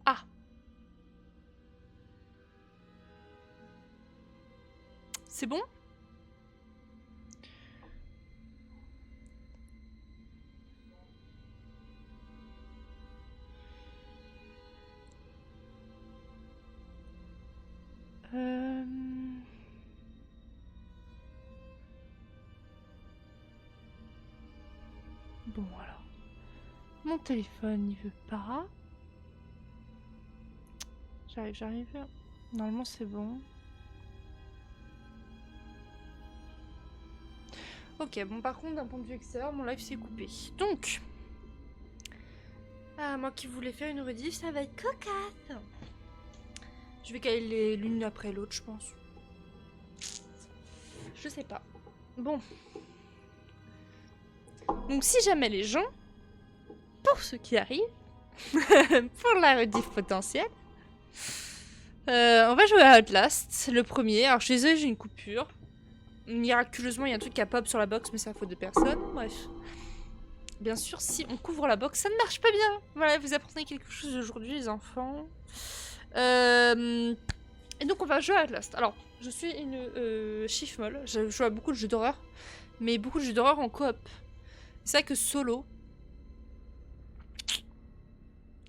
Ah. C'est bon? Bon alors. Mon téléphone il veut pas. J'arrive. Normalement c'est bon. Ok, bon par contre d'un point de vue extérieur, mon live s'est coupé. Donc, moi qui voulais faire une rediff, ça va être cocasse. Je vais caler l'une après l'autre, je pense. Je sais pas. Bon. Donc si jamais les gens, pour ceux qui arrivent, pour la rediff potentielle, on va jouer à Outlast, le premier. Alors chez eux, j'ai une coupure. Miraculeusement, il y a un truc qui a pop sur la box, mais c'est à faute de personne. Bref. Bien sûr, si on couvre la box, ça ne marche pas bien. Voilà, vous apprenez quelque chose aujourd'hui, les enfants. Et donc, on va jouer à Outlast. Alors, je suis une chiffre molle. Je joue à beaucoup de jeux d'horreur, mais beaucoup de jeux d'horreur en coop. C'est vrai que solo,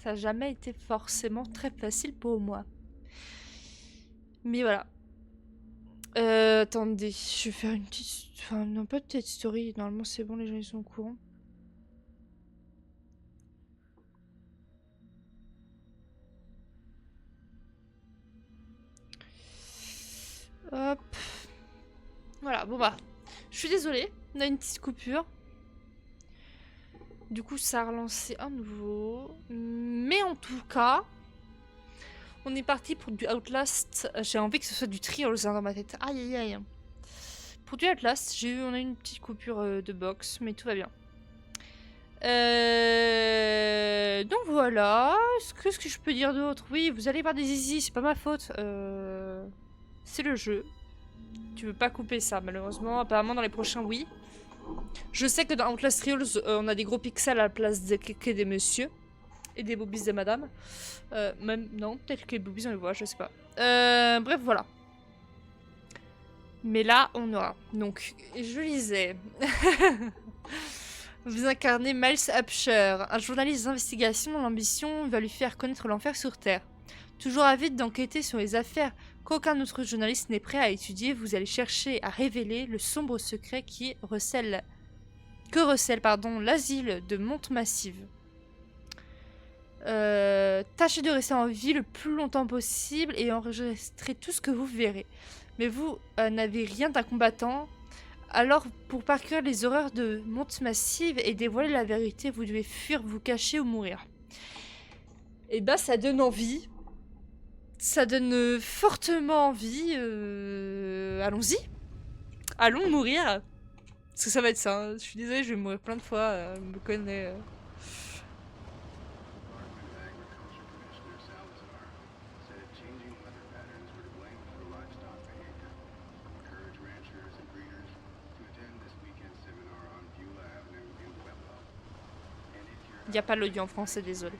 ça n'a jamais été forcément très facile pour moi. Mais voilà. Attendez, je vais faire une petite... Enfin, non, pas de petite story. Normalement, c'est bon, les gens, ils sont au courant. Hop. Voilà, bon bah. Je suis désolée, on a une petite coupure. Du coup, ça a relancé un nouveau. Mais en tout cas, on est parti pour du Outlast. J'ai envie que ce soit du Trials dans ma tête. Aïe aïe aïe. Pour du Outlast, on a une petite coupure de box, mais tout va bien. Donc voilà. Qu'est-ce que je peux dire d'autre? Oui, vous allez voir des zizi, c'est pas ma faute. C'est le jeu. Tu veux pas couper ça, malheureusement. Apparemment, dans les prochains, oui. Je sais que dans Outlast Trials, on a des gros pixels à la place des kékés des messieurs. Et des boobies des madames. Même, non, peut-être que les boobies on les voit, je sais pas. Bref, voilà. Mais là, on aura. Donc, je lisais. Vous incarnez Miles Upshur, un journaliste d'investigation dont l'ambition va lui faire connaître l'enfer sur Terre. Toujours avide d'enquêter sur les affaires qu'aucun autre journaliste n'est prêt à étudier, vous allez chercher à révéler le sombre secret que recèle l'asile de Monte-Massive. Tâchez de rester en vie le plus longtemps possible et enregistrez tout ce que vous verrez. Mais vous n'avez rien d'un combattant. Alors, pour parcourir les horreurs de Monte-Massive et dévoiler la vérité, vous devez fuir, vous cacher ou mourir. Et bah, ça donne envie. Ça donne fortement envie. Allons-y. Allons mourir. Parce que ça va être ça. Hein. Je suis désolée, je vais mourir plein de fois. Je me connais. Il n'y a pas l'audio en français, désolé.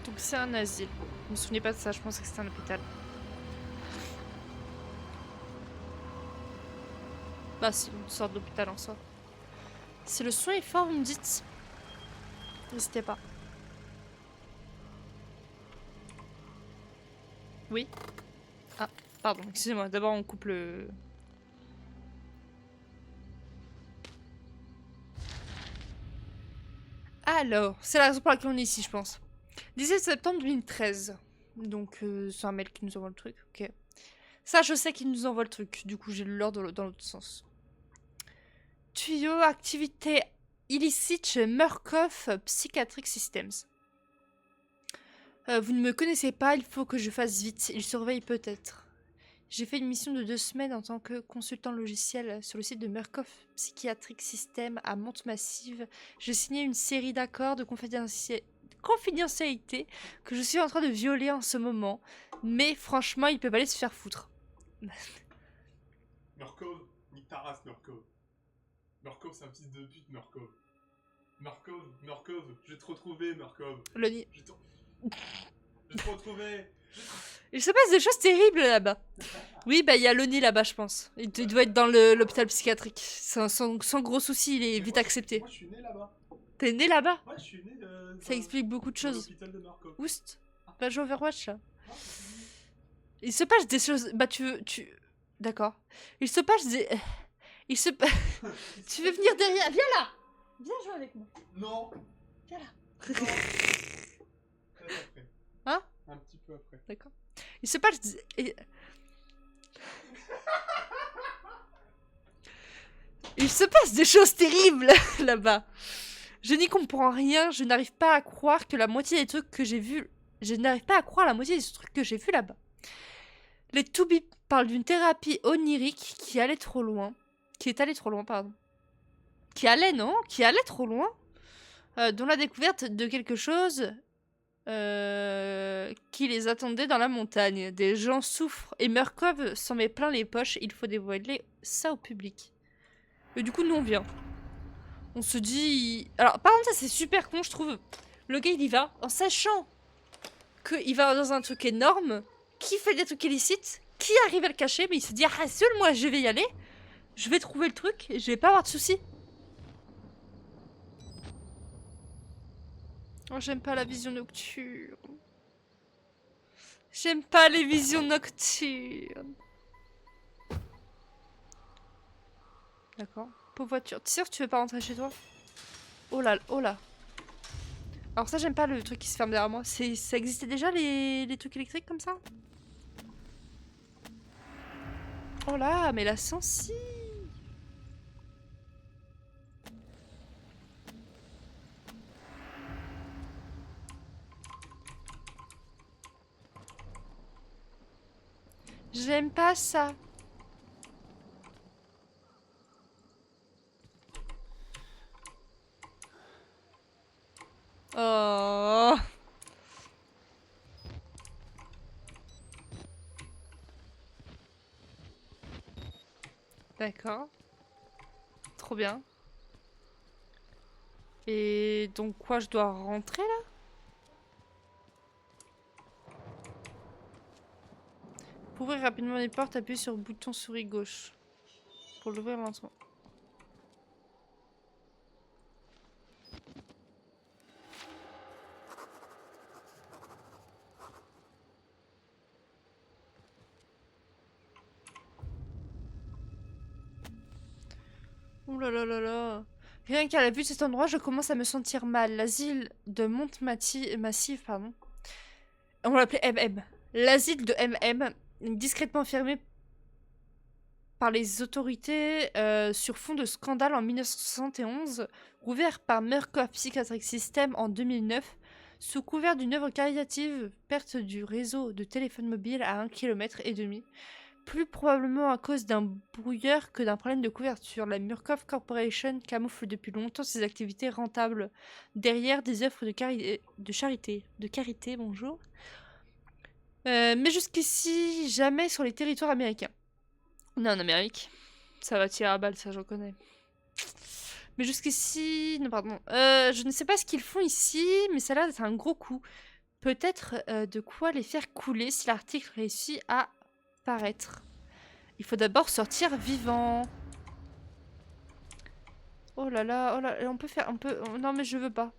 Donc c'est un asile. Je me souvenais pas de ça, je pensais que c'était un hôpital. Bah c'est une sorte d'hôpital en soi. Si le son est fort, vous me dites. N'hésitez pas. Oui. Ah, pardon, excusez-moi. D'abord on coupe le... Alors, c'est la raison pour laquelle on est ici, je pense. 17 septembre 2013. Donc c'est un mail qui nous envoie le truc, ok. Ça, je sais qu'il nous envoie le truc. Du coup, j'ai lu l'ordre dans l'autre sens. Tuyau, activité illicite chez Murkoff Psychiatric Systems. Vous ne me connaissez pas, il faut que je fasse vite. Il surveille peut-être. J'ai fait une mission de 2 semaines en tant que consultant logiciel sur le site de Murkoff Psychiatric System à Monte-Massive. J'ai signé une série d'accords de confidentialité que je suis en train de violer en ce moment. Mais franchement, ils peuvent aller se faire foutre. Murkov, nique ta race, Murkov. Murkov, c'est un fils de pute, Murkov. Murkov, je vais te retrouver, Murkov. Loni. Je vais te retrouver. Il se passe des choses terribles là-bas. Oui, bah il y a Loni là-bas, je pense. Il doit être dans l'hôpital psychiatrique. Sans gros souci, il est vite accepté. Moi, je suis né là-bas. T'es né là-bas? Ouais, je suis né Ça explique beaucoup de dans choses. l'hôpital de Murkov. Oust, va jouer Overwatch là. Ah, Il se passe des choses. Bah tu. D'accord. Il se passe des. Il se. Tu veux venir derrière? Viens là. Viens jouer avec moi. Non. Viens là. Après. Hein? Un petit peu après. D'accord. Il se passe des... Il se passe des choses terribles là-bas. Je n'y comprends rien. Je n'arrive pas à croire que la moitié des trucs que j'ai vus. Je n'arrive pas à croire la moitié des trucs que j'ai vus là-bas. Les Toubib parlent d'une thérapie onirique qui allait trop loin. Qui est allée trop loin, pardon. Qui allait, non? Qui allait trop loin. Dont la découverte de quelque chose qui les attendait dans la montagne. Des gens souffrent et Murkov s'en met plein les poches. Il faut dévoiler ça au public. Et du coup, nous on vient. On se dit... Alors, par contre, ça c'est super con, je trouve. Le gars, il y va en sachant qu'il va dans un truc énorme, qui fait des trucs illicites, qui arrive à le cacher, mais il se dit, ah, seul moi, je vais y aller. Je vais trouver le truc et je vais pas avoir de soucis. Oh, j'aime pas la vision nocturne. J'aime pas les visions nocturnes. D'accord. Pauvre voiture. T'es sûr que tu veux pas rentrer chez toi? Oh là, oh là. Alors ça, j'aime pas le truc qui se ferme derrière moi. Ça existait déjà les trucs électriques comme ça? Oh là, mais la sensi. J'aime pas ça. Oh. D'accord. Trop bien. Et donc quoi, je dois rentrer là? Pour ouvrir rapidement les portes, appuyez sur le bouton souris gauche. Pour l'ouvrir lentement. Ouh là là là là. Rien qu'à la vue de cet endroit, je commence à me sentir mal. L'asile de Monte-Massive, pardon. On l'appelait MM. L'asile de MM, discrètement fermé par les autorités sur fond de scandale en 1971, rouvert par Murkoff Psychiatric System en 2009, sous couvert d'une œuvre caritative, perte du réseau de téléphone mobile à 1,5 km. Plus probablement à cause d'un brouilleur que d'un problème de couverture. La Murkoff Corporation camoufle depuis longtemps ses activités rentables derrière des œuvres de charité, bonjour. Mais jusqu'ici, jamais sur les territoires américains. On est en Amérique. Ça va tirer à balle, ça j'en connais. Mais jusqu'ici... Non, pardon. Je ne sais pas ce qu'ils font ici, mais ça a l'air d'être un gros coup. Peut-être de quoi les faire couler si l'article réussit à paraître. Il faut d'abord sortir vivant. Oh là là, oh là, on peut faire... oh, non mais je veux pas.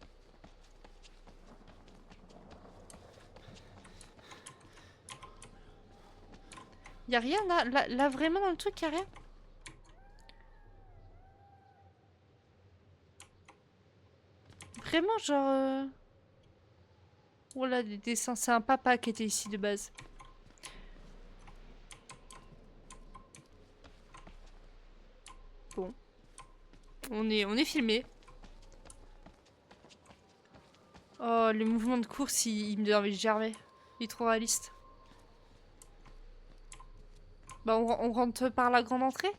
Y'a rien là, vraiment dans le truc, y'a rien? Vraiment genre... Oh là, des dessins, c'est un papa qui était ici de base. Bon. On est filmé. Oh, les mouvements de course, il me donne envie de germer. Il est trop réaliste. Bah on rentre par la grande entrée.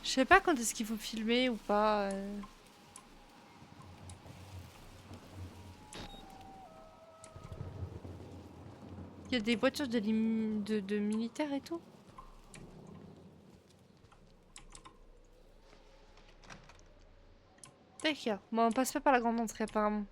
Je sais pas quand est-ce qu'il faut filmer ou pas. Il y a des voitures de militaires et tout. D'accord. Bon, on passe pas par la grande entrée apparemment.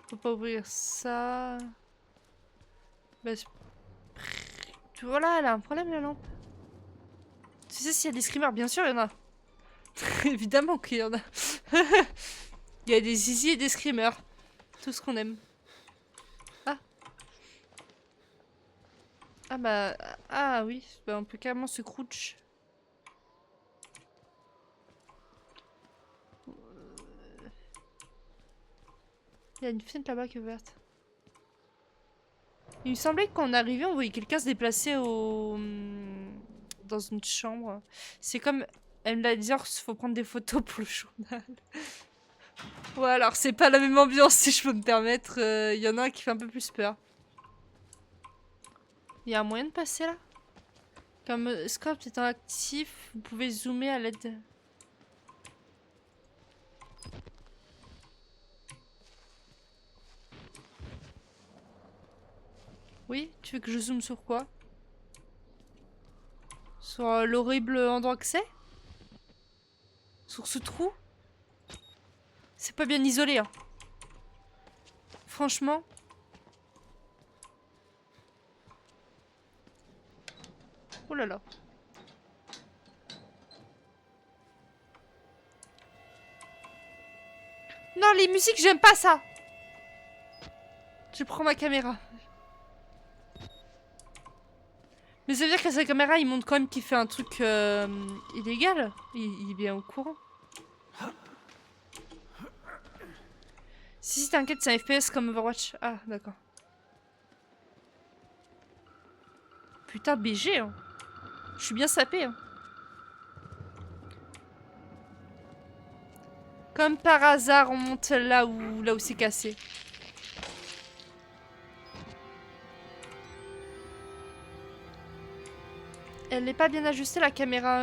Faut pas ouvrir ça. Bah, voilà, elle a un problème la lampe. Tu sais s'il y a des screamers? Bien sûr, il y en a. Évidemment qu'il y en a. Il y a des zizi et des screamers. Tout ce qu'on aime. Ah. Ah bah... Ah oui, bah, on peut carrément se crouch. Il y a une fenêtre là-bas qui est ouverte. Il me semblait qu'on arrivait, on voyait quelqu'un se déplacer dans une chambre. C'est comme... Elle me l'a dit, il faut prendre des photos pour le journal. Ouais, alors c'est pas la même ambiance si je peux me permettre. Il y en a un qui fait un peu plus peur. Il y a un moyen de passer là? Comme Scope étant actif, vous pouvez zoomer à l'aide. Oui, tu veux que je zoome sur quoi? Sur l'horrible endroit que c'est? Sur ce trou? C'est pas bien isolé, hein. Franchement. Oh là là. Non, les musiques, j'aime pas ça. Je prends ma caméra. Mais ça veut dire que sa caméra, il montre quand même qu'il fait un truc illégal. Il est bien au courant. Si t'inquiète, c'est un FPS comme Overwatch. Ah, d'accord. Putain, BG, hein. Je suis bien sapé, hein. Comme par hasard, on monte là où c'est cassé. Elle n'est pas bien ajustée, la caméra.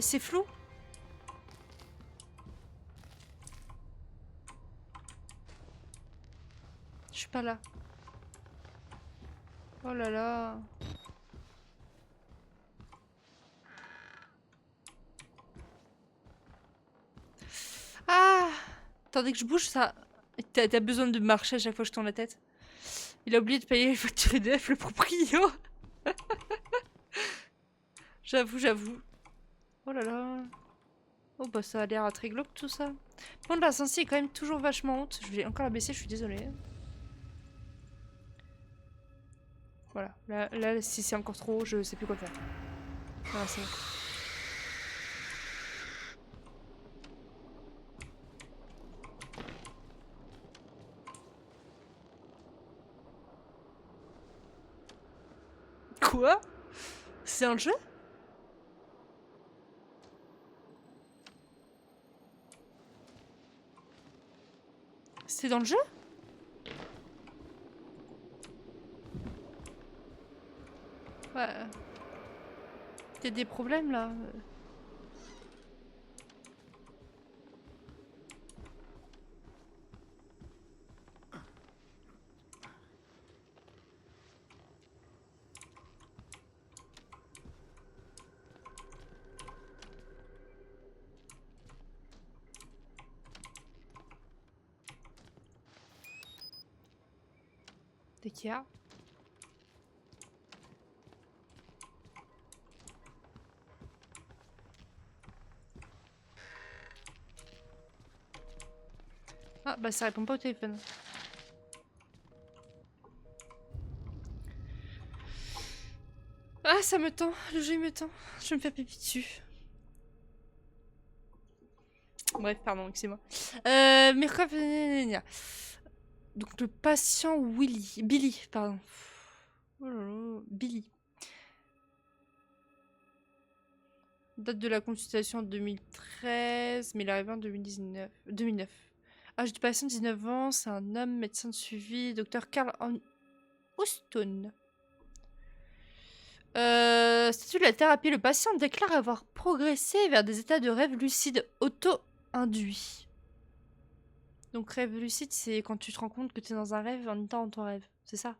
C'est flou? Je suis pas là. Oh là là. Ah! Attendez que je bouge, ça... T'as besoin de marcher à chaque fois que je tourne la tête. Il a oublié de payer les factures EDF, le proprio. J'avoue, j'avoue. Oh là là. Oh bah ça a l'air très glauque tout ça. Bon, la sensi est quand même toujours vachement haute. Je vais encore la baisser, je suis désolée. Voilà. Là si c'est encore trop haut, je sais plus quoi faire. Voilà, c'est bon. Quoi? C'est un jeu? C'est dans le jeu? Ouais. Il y a des problèmes là. Dès qu'il y a. Ah bah ça répond pas au téléphone. Ah ça me tend, le jeu il me tend. Je vais me faire pipi dessus. Bref, pardon, excusez-moi. Mercredi. Donc le patient Billy, pardon. Oh là là, Billy. Date de la consultation en 2013, mais il est arrivé en 2009. Âge du patient 19 ans, c'est un homme, médecin de suivi, Dr Carl Houston. Statut de la thérapie, le patient déclare avoir progressé vers des états de rêve lucide auto-induits. Donc rêve lucide, c'est quand tu te rends compte que tu es dans un rêve en étant dans ton rêve, c'est ça?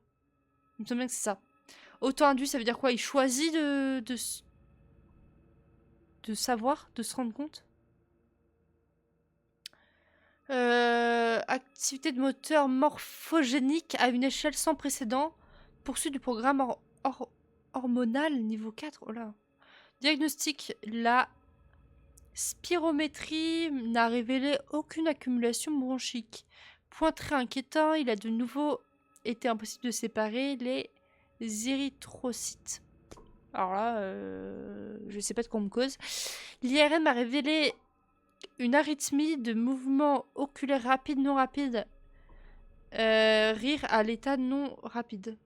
Il me semble bien que c'est ça. Auto-induit, ça veut dire quoi? Il choisit de savoir, de se rendre compte. Activité de moteur morphogénique à une échelle sans précédent. Poursuite du programme hormonal niveau 4. Oh là. Diagnostic. La spirométrie n'a révélé aucune accumulation bronchique. Point très inquiétant, il a de nouveau été impossible de séparer les érythrocytes. Alors là, je sais pas de quoi on me cause. L'IRM a révélé une arythmie de mouvement oculaire rapide, non rapide. Rire à l'état non rapide.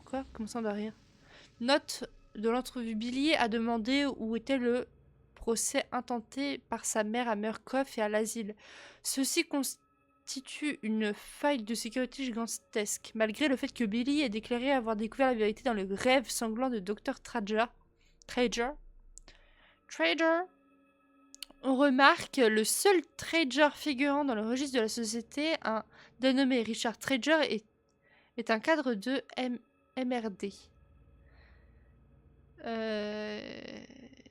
Quoi? Comment ça on doit rire? Note de l'entrevue. Billy a demandé où était le procès intenté par sa mère à Murkoff et à l'asile. Ceci constitue une faille de sécurité gigantesque, malgré le fait que Billy ait déclaré avoir découvert la vérité dans le rêve sanglant de Dr. Trager. On remarque le seul Trager figurant dans le registre de la société, un dénommé Richard Trager, est un cadre de MRD.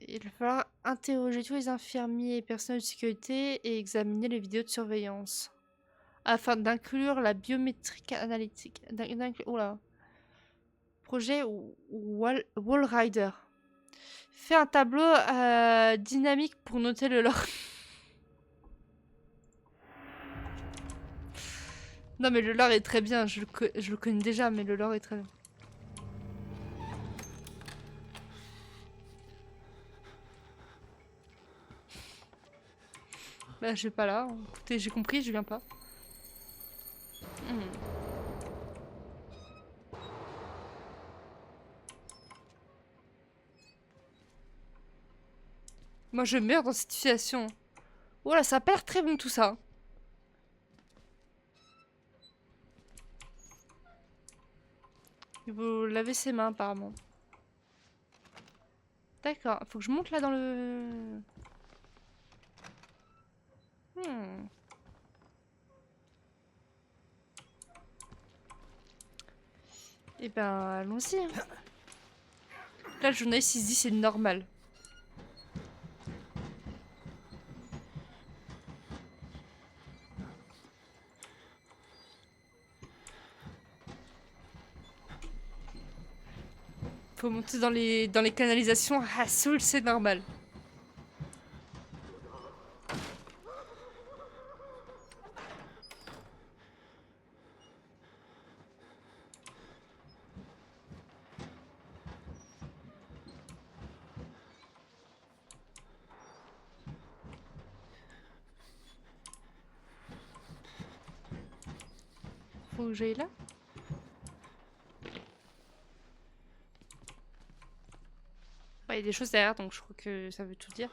Il va falloir interroger tous les infirmiers et personnels de sécurité et examiner les vidéos de surveillance afin d'inclure la biométrique analytique. Oula. Projet Wallrider. Fait un tableau dynamique pour noter le lore. Non mais le lore est très bien, je le connais déjà, mais le lore est très bien. Bah je vais pas là, écoutez j'ai compris, je viens pas. Moi je meurs dans cette situation. Voilà, ça a pas l'air très bon tout ça. Il faut laver ses mains apparemment. D'accord, faut que je monte là dans le... Eh ben, allons-y. Là, le journaliste, il se dit c'est normal. Faut monter dans les canalisations. Ah, Soul, c'est normal. Faut que j'aille là. Il y a des choses derrière, donc je crois que ça veut tout dire.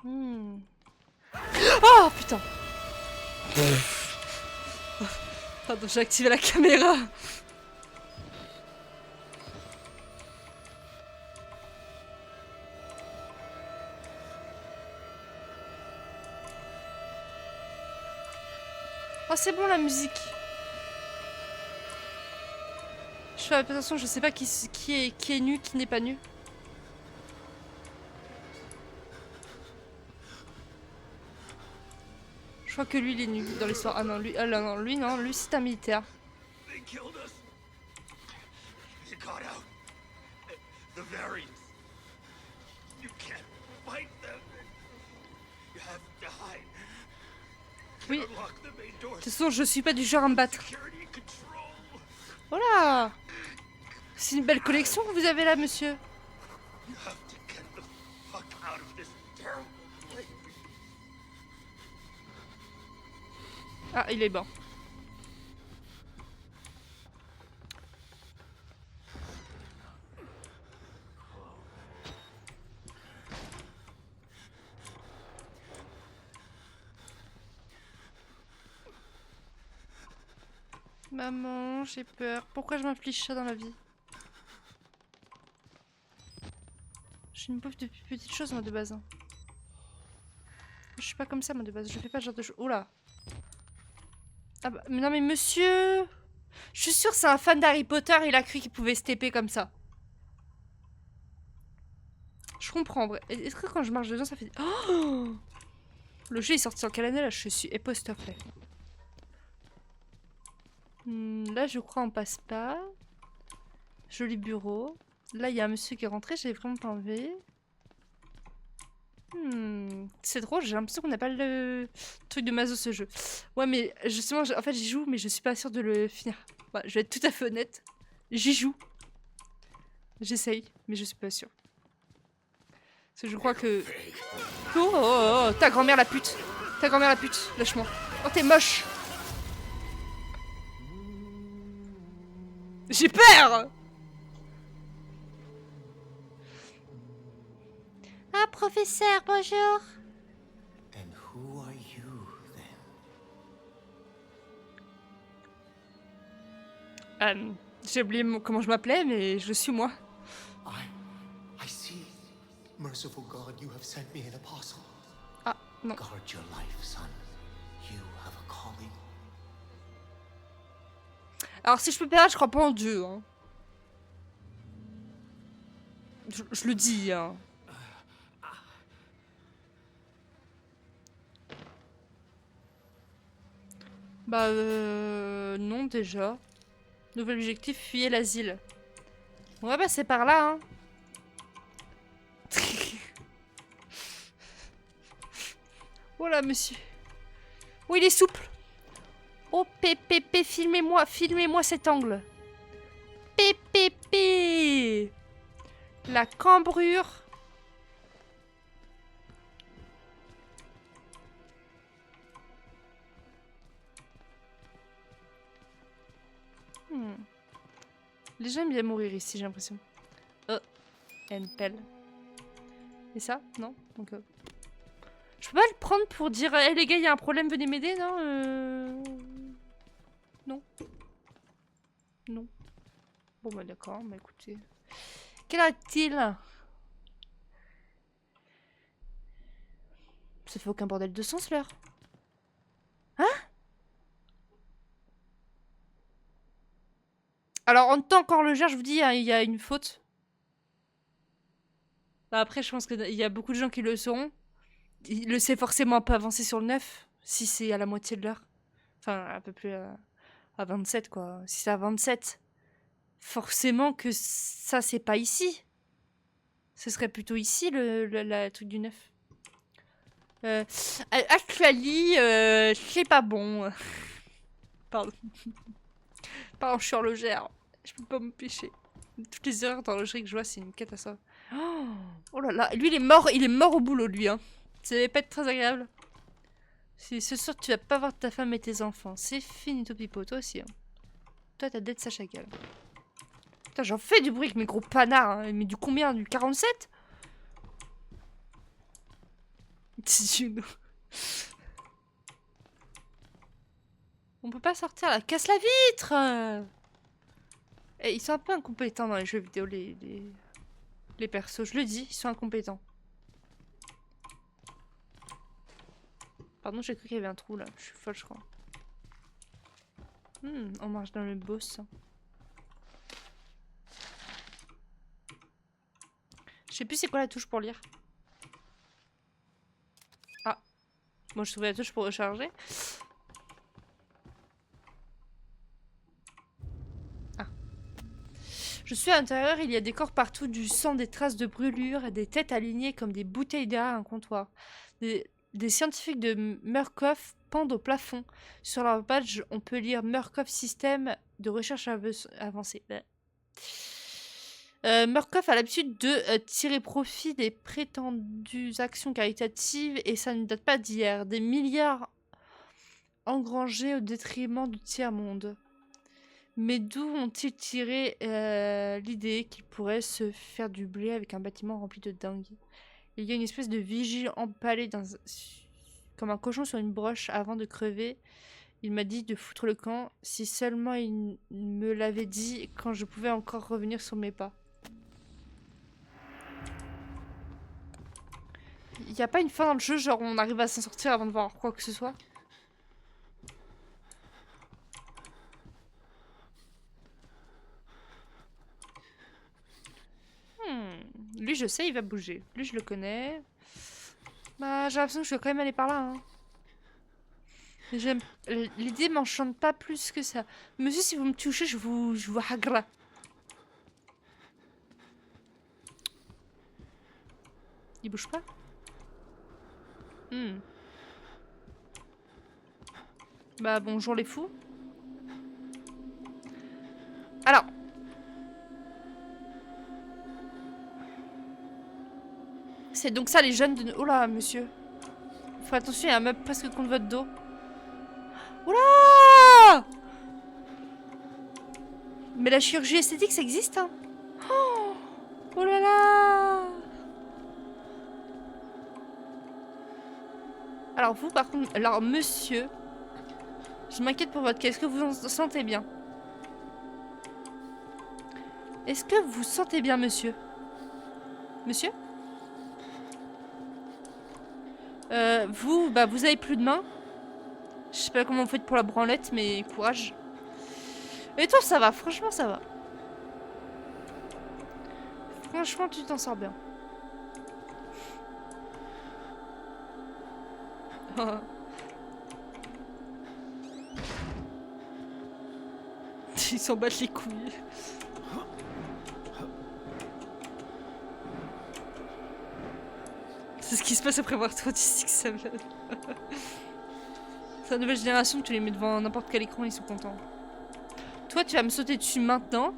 Oh putain. Pardon, j'ai activé la caméra. Oh c'est bon la musique. Je fais attention, je sais pas qui est nu, qui n'est pas nu. Je crois que lui il est nu dans l'histoire. Ah non, lui c'est un militaire. Oui. De toute façon, je suis pas du genre à me battre. Voilà. C'est une belle collection que vous avez là, monsieur. Ah, il est bon. Maman, j'ai peur. Pourquoi je m'inflige ça dans la vie? Je suis une pauvre de petite chose, moi, de base. Hein. Je suis pas comme ça, moi, de base. Je fais pas ce genre de choses. Oula. Ah bah, mais non, mais monsieur... Je suis sûre que c'est un fan d'Harry Potter, il a cru qu'il pouvait se TP comme ça. Je comprends, vrai. Est-ce que quand je marche dedans, ça fait... Oh, le jeu est sorti en quelle année, là? Je suis époustouflée. Là, je crois on passe pas. Joli bureau. Là, il y a un monsieur qui est rentré, j'ai vraiment pas envie. C'est drôle, j'ai l'impression qu'on n'a pas le truc de maso ce jeu. Ouais, mais justement, en fait, j'y joue, mais je suis pas sûre de le finir. Ouais, je vais être tout à fait honnête. J'y joue. J'essaye, mais je suis pas sûre. Parce que je crois que... Oh, oh, oh, ta grand-mère la pute. Ta grand-mère la pute, lâche-moi. Oh, t'es moche. J'ai peur. Ah, professeur, bonjour. And who are you then? J'ai oublié comment je m'appelais, mais je suis moi. I see. Merciful God, you have sent me an apostle. Ah, non. Guard your life, son. You have a calling. Alors, si je peux me permettre, je crois pas en Dieu. Hein. Je le dis. Hein. Bah, non, déjà. Nouvel objectif, fuyez l'asile. On va passer par là, hein. Oh là, monsieur. Oh, il est souple. Oh, PPP, filmez-moi cet angle. PPP. La cambrure. Les gens aiment bien mourir ici, j'ai l'impression. Oh, une pelle. Et ça? Non? Donc, je peux pas le prendre pour dire hey, les gars, il y a un problème, venez m'aider, non Non. Non. Bon, bah d'accord, bah écoutez. Quelle heure est-il? Ça fait aucun bordel de sens, l'heure. Hein? Alors, en tant qu'horlogère, je vous dis, hein, il y a une faute. Bah, après, je pense qu'il y a beaucoup de gens qui le sauront. Il le sait forcément pas avancer sur le 9, si c'est à la moitié de l'heure. Enfin, un peu plus à 27, quoi. Si c'est à 27, forcément que ça, c'est pas ici. Ce serait plutôt ici, le truc du 9. Actually, c'est pas bon. Pardon. Pardon, je suis horlogère. Je peux pas me pêcher. Toutes les erreurs d'horlogerie que je vois, c'est une catastrophe. Oh là là, lui il est mort au boulot, lui. Hein. Ça va pas être très agréable. Si ce soir tu vas pas voir ta femme et tes enfants, c'est fini tout pipo, toi aussi. Hein. Toi t'as d'être Sacha Gal. Putain, j'en fais du bruit avec mes gros panards. Hein. Mais du combien? Du 47? On peut pas sortir là. Casse la vitre! Et ils sont un peu incompétents dans les jeux vidéo, les persos. Je le dis, ils sont incompétents. Pardon, j'ai cru qu'il y avait un trou là. Je suis folle, je crois. On marche dans le boss. Je sais plus c'est quoi la touche pour lire. Ah. Moi, je trouvais la touche pour recharger. Ah. Je suis à l'intérieur, il y a des corps partout, du sang, des traces de brûlures, des têtes alignées comme des bouteilles derrière un comptoir. Des scientifiques de Murkoff pendent au plafond. Sur leur badge, on peut lire Murkoff Système de recherche avancée. Murkoff a l'habitude de tirer profit des prétendues actions caritatives et ça ne date pas d'hier. Des milliards engrangés au détriment du tiers-monde. Mais d'où ont-ils tiré l'idée qu'ils pourraient se faire du blé avec un bâtiment rempli de dingues? Il y a une espèce de vigile empalé comme un cochon sur une broche avant de crever. Il m'a dit de foutre le camp. Si seulement il me l'avait dit quand je pouvais encore revenir sur mes pas. Il n'y a pas une fin dans le jeu, genre on arrive à s'en sortir avant de voir quoi que ce soit? Lui, je sais, il va bouger. Lui, je le connais. Bah, j'ai l'impression que je dois quand même aller par là. Hein. L'idée m'enchante pas plus que ça. Monsieur, si vous me touchez, je vous hagra. Il bouge pas? Bah, bonjour les fous. Alors. C'est donc ça les jeunes de... Oh là, monsieur. Faut attention, il y a un meuble presque contre votre dos. Oula! Mais la chirurgie esthétique, ça existe, hein? Oh là là! Alors vous, par contre... Alors, monsieur... Je m'inquiète pour votre cas. Est-ce que vous en sentez bien? Est-ce que vous sentez bien, monsieur? Monsieur? Vous avez plus de main. Je sais pas comment vous faites pour la branlette, mais courage. Et toi, ça va. Franchement, ça va. Franchement, tu t'en sors bien. Ils s'en battent les couilles. C'est ce qui se passe après avoir trop autistique, ça me... C'est la nouvelle génération, tu les mets devant n'importe quel écran, ils sont contents. Toi, tu vas me sauter dessus maintenant.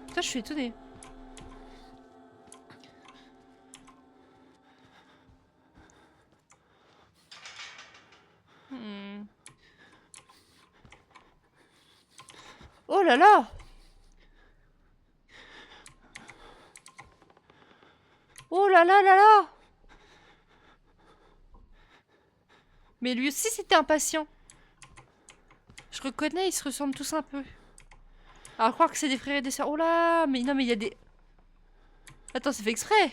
Putain, je suis étonnée. Oh là là! Oh là là là là! Mais lui aussi c'était impatient. Je reconnais, ils se ressemblent tous un peu. Alors croire que c'est des frères et des sœurs. Oh là! Mais non mais il y a des... Attends, c'est fait exprès!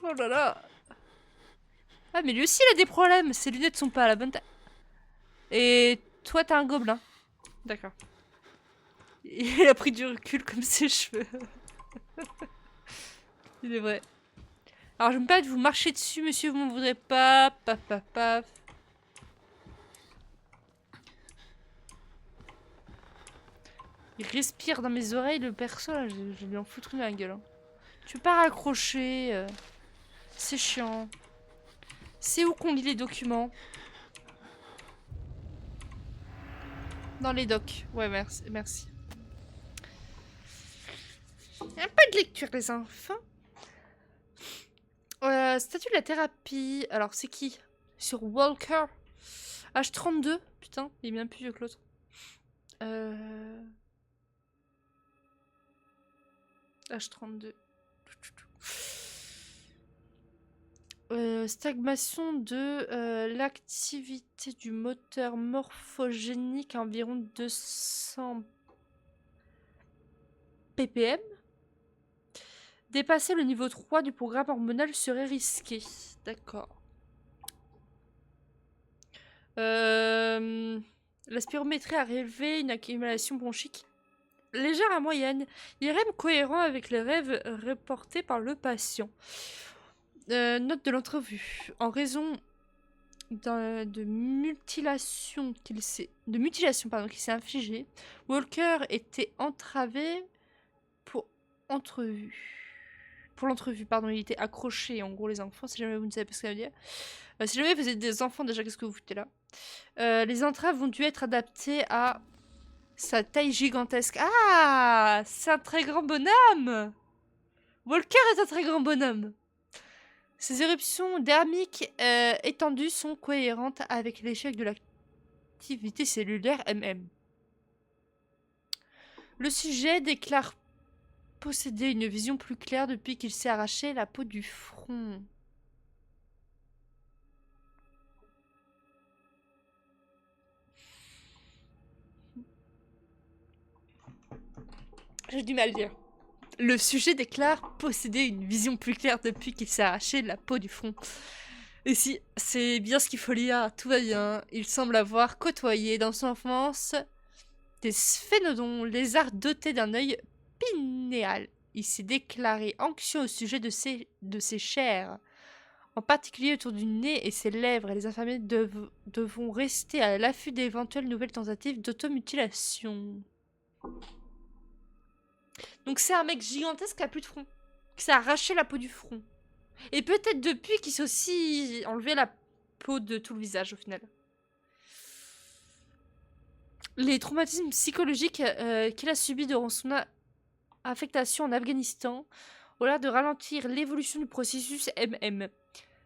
Oh là là! Ah mais lui aussi il a des problèmes. Ses lunettes sont pas à la bonne taille. Et toi t'as un gobelin. D'accord. Il a pris du recul comme ses cheveux. Il est vrai. Alors je me permets de vous marcher dessus, monsieur, vous m'en voudrez pas. Paf, paf, paf. Il respire dans mes oreilles, le perso, là, je vais lui en foutre une à la gueule. Hein. Tu peux pas raccrocher. C'est chiant. C'est où qu'on lit les documents? Dans les docs. Ouais, merci. Merci. Un peu de lecture, les enfants. Statut de la thérapie. Alors, c'est qui? Sur Walker. H32. Putain, il est bien plus vieux que l'autre. H32. Stagnation de l'activité du moteur morphogénique à environ 200 ppm. Dépasser le niveau 3 du programme hormonal serait risqué. D'accord. La spirométrie a révélé une accumulation bronchique légère à moyenne. IRM cohérent avec les rêves reportés par le patient. Note de l'entrevue. En raison de mutilation qu'il s'est infligée, Walker était entravé pour entrevue. Pour l'entrevue, pardon, il était accroché, en gros, les enfants, si jamais vous ne savez pas ce que ça veut dire. Si jamais vous êtes des enfants, déjà, qu'est-ce que vous foutez là? Les entraves ont dû être adaptées à sa taille gigantesque. Ah! C'est un très grand bonhomme! Walker est un très grand bonhomme. Ces éruptions dermiques étendues sont cohérentes avec l'échec de l'activité cellulaire MM. Le sujet déclare posséder une vision plus claire depuis qu'il s'est arraché la peau du front. J'ai du mal à dire. Le sujet déclare posséder une vision plus claire depuis qu'il s'est arraché la peau du front. Et si, c'est bien ce qu'il faut lire, tout va bien. Il semble avoir côtoyé dans son enfance des sphénodons, lézards dotés d'un œil pinéal. Il s'est déclaré anxieux au sujet de ses chairs, en particulier autour du nez et ses lèvres, et les infirmiers devront rester à l'affût d'éventuelles nouvelles tentatives d'automutilation. Donc c'est un mec gigantesque qui a plus de front, qui s'est arraché la peau du front. Et peut-être depuis qu'il s'est aussi enlevé la peau de tout le visage au final. Les traumatismes psychologiques qu'il a subis durant son affectation en Afghanistan ont l'air de ralentir l'évolution du processus MM.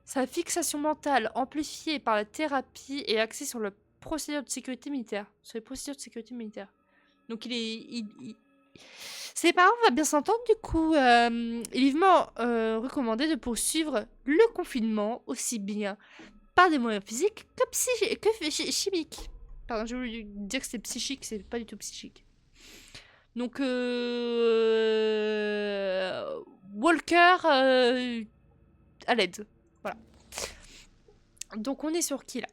Sa fixation mentale, amplifiée par la thérapie, est axée sur le procédure de sécurité militaire. Sur les procédures de sécurité militaire. Donc ses parents vont bien s'entendre du coup. Il est vivement recommandé de poursuivre le confinement aussi bien par des moyens physiques que chimiques. Pardon, j'ai voulu dire que c'est psychique, c'est pas du tout psychique. Donc, Walker à l'aide. Voilà. Donc, on est sur qui là?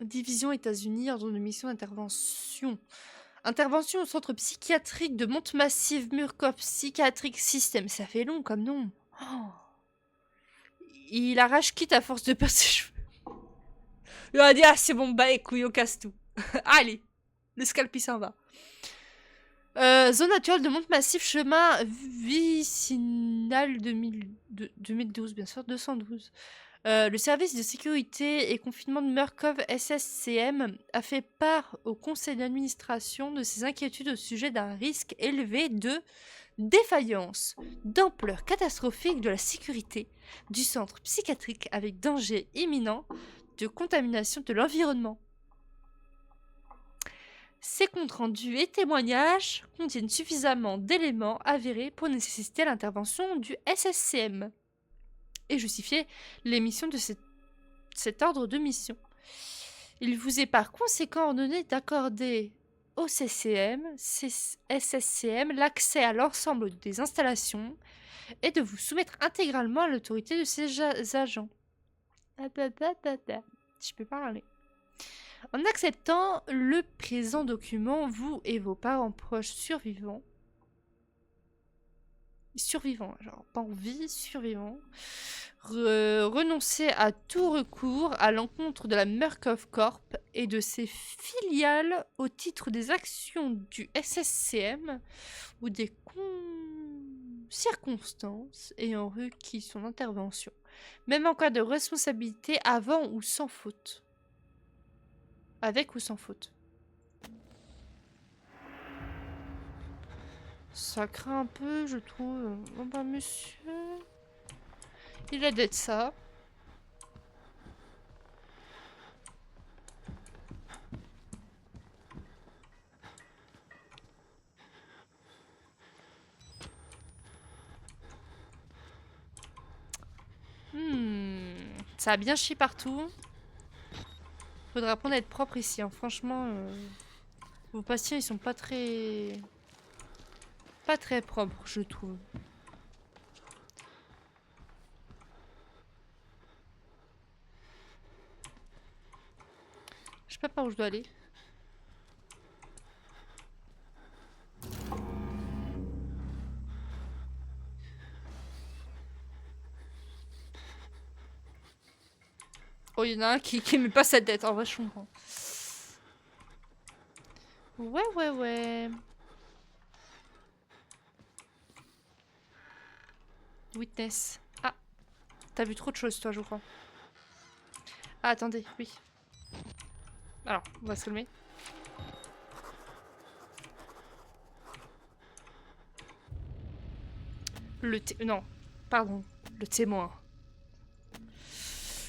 Division États-Unis, ordre de mission d'intervention. Intervention au centre psychiatrique de Monte-Massive, Murkoff Psychiatric System. Ça fait long comme nom. Oh. Il arrache quitte à force de perdre ses cheveux. Il va dire, ah c'est bon, bah écoute, on casse tout. Allez, le scalpi s'en va. Zone naturelle de Monte-Massif, chemin vicinal 2012, bien sûr, 212. Le service de sécurité et confinement de Murkoff SSCM a fait part au conseil d'administration de ses inquiétudes au sujet d'un risque élevé de défaillance d'ampleur catastrophique de la sécurité du centre psychiatrique avec danger imminent de contamination de l'environnement. Ces comptes rendus et témoignages contiennent suffisamment d'éléments avérés pour nécessiter l'intervention du SSCM et justifier l'émission de cet ordre de mission. Il vous est par conséquent ordonné d'accorder au SSCM l'accès à l'ensemble des installations et de vous soumettre intégralement à l'autorité de ces agents. Je peux parler. En acceptant le présent document, vous et vos parents proches survivants, genre pas en vie, survivants, renoncez à tout recours à l'encontre de la Murkoff Corp et de ses filiales au titre des actions du SSCM ou des circonstances ayant requis son intervention, même en cas de responsabilité avant ou sans faute. Avec ou sans faute. Ça craint un peu, je trouve. Oh bah monsieur... Il a d'être ça. Ça a bien chié partout. Faudra apprendre à être propre ici, hein. Franchement, vos patients ils sont pas très propres, je trouve. Je sais pas par où je dois aller. Oh, il y en a un qui met pas sa tête, en vrai, je comprends. Ouais. Witness. Ah, t'as vu trop de choses, toi, je crois. Ah, attendez, oui. Alors, on va se calmer. Non, pardon, le témoin.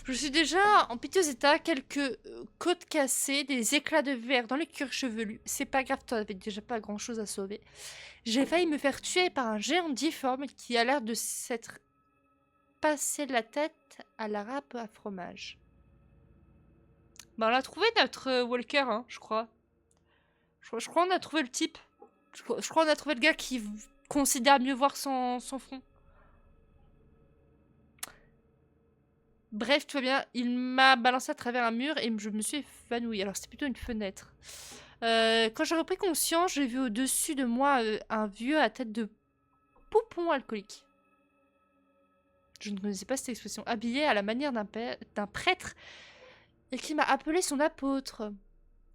Je suis déjà en piteux état, quelques côtes cassées, des éclats de verre dans le cuir chevelu. C'est pas grave, toi, t'avais déjà pas grand chose à sauver. J'ai failli me faire tuer par un géant difforme qui a l'air de s'être passé la tête à la râpe à fromage. Bah, on a trouvé notre Walker, hein, je crois. Je crois qu'on a trouvé le type. Je crois qu'on a trouvé le gars qui considère mieux voir son front. Bref, tout va bien. Il m'a balancé à travers un mur et je me suis évanouie. Alors, c'était plutôt une fenêtre. Quand j'ai repris conscience, j'ai vu au-dessus de moi un vieux à tête de poupon alcoolique. Je ne connaissais pas cette expression. Habillé à la manière d'un prêtre et qui m'a appelé son apôtre.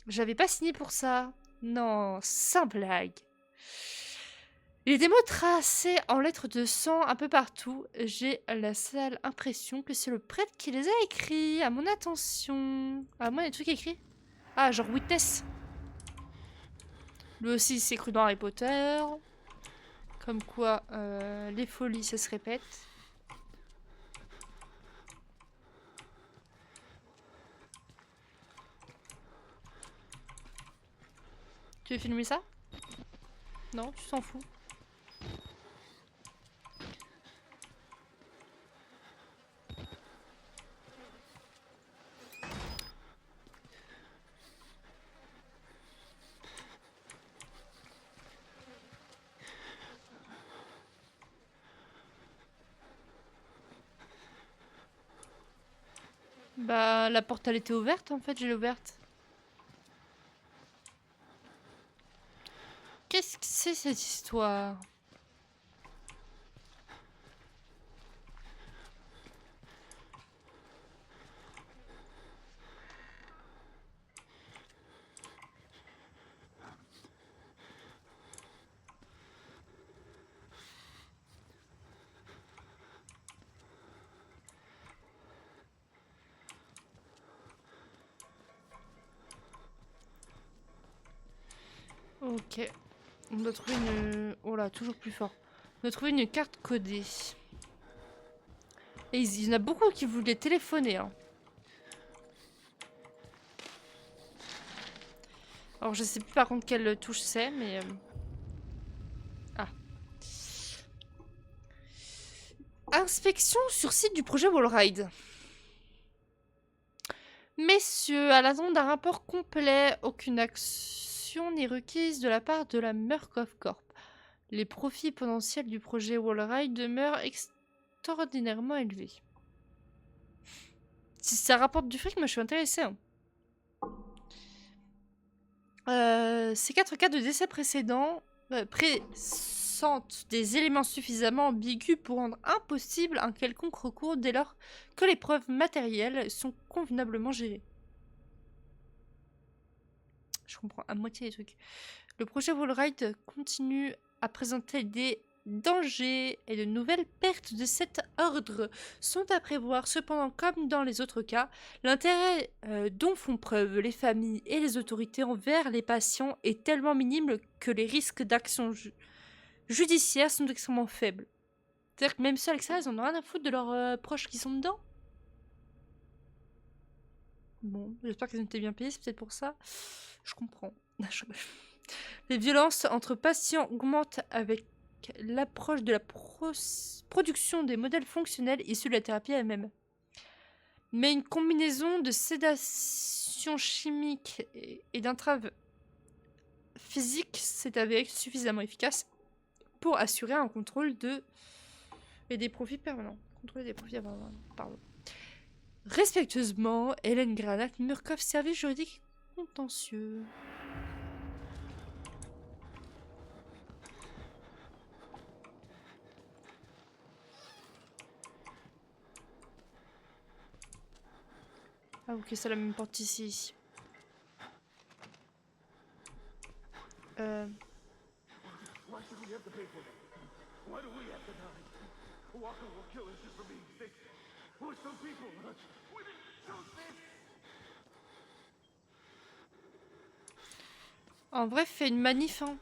J'avais pas signé pour ça. Non, sans blague. Il y a des mots tracés en lettres de sang un peu partout. J'ai la sale impression que c'est le prêtre qui les a écrits. À mon attention. Ah, moi, il y a des trucs écrits. Ah, genre Witness. Lui aussi, il s'est cru dans Harry Potter. Comme quoi, les folies, ça se répète. Tu veux filmer ça? Non, tu t'en fous. Bah, la porte, elle était ouverte, en fait, je l'ai ouverte. Qu'est-ce que c'est, cette histoire? Ok. On doit trouver une... Oh là, toujours plus fort. On doit trouver une carte codée. Et il y en a beaucoup qui voulaient téléphoner. Hein. Alors, je sais plus par contre quelle touche c'est, mais... Ah. Inspection sur site du projet Wallride. Messieurs, à l'attente d'un rapport complet, aucune action n'est requise de la part de la Murkoff Corp. Les profits potentiels du projet Wallride demeurent extraordinairement élevés. Si ça rapporte du fric, moi je suis intéressée. Hein. Ces 4 cas de décès précédents présentent des éléments suffisamment ambigus pour rendre impossible un quelconque recours dès lors que les preuves matérielles sont convenablement gérées. Je comprends à moitié les trucs. Le projet Wallride continue à présenter des dangers et de nouvelles pertes de cet ordre sont à prévoir. Cependant, comme dans les autres cas, l'intérêt dont font preuve les familles et les autorités envers les patients est tellement minime que les risques d'action judiciaire sont extrêmement faibles. C'est-à-dire que même ceux avec ça, ils en ont rien à foutre de leurs proches qui sont dedans. Bon, j'espère qu'ils ont été bien payés, c'est peut-être pour ça. Je comprends. Les violences entre patients augmentent avec l'approche de la production des modèles fonctionnels issus de la thérapie elle-même. Mais une combinaison de sédation chimique et d'entrave physique s'est avérée suffisamment efficace pour assurer un contrôle et des profits permanents. Contrôler des profits permanents, pardon. Respectueusement, Hélène Granat, Murkoff, service juridique contentieux. Ah ok, c'est la même porte ici. En vrai, fais une manif. Hein.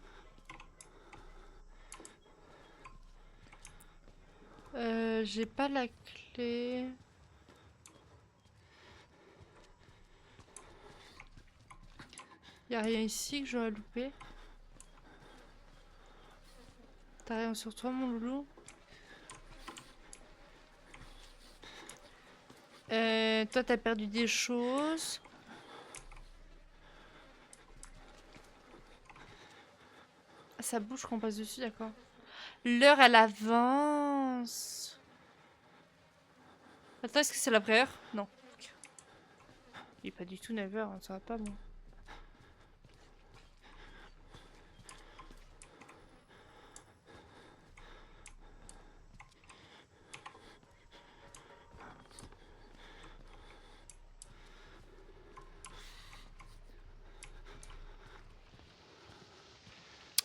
J'ai pas la clé. Y'a rien ici que j'aurais loupé. T'as rien sur toi, mon loulou? Toi, t'as perdu des choses. Ah, ça bouge quand on passe dessus, d'accord. L'heure, elle avance. Attends, est-ce que c'est la vraie heure? Non. Ok. Il est pas du tout 9 h, ça va pas, bon.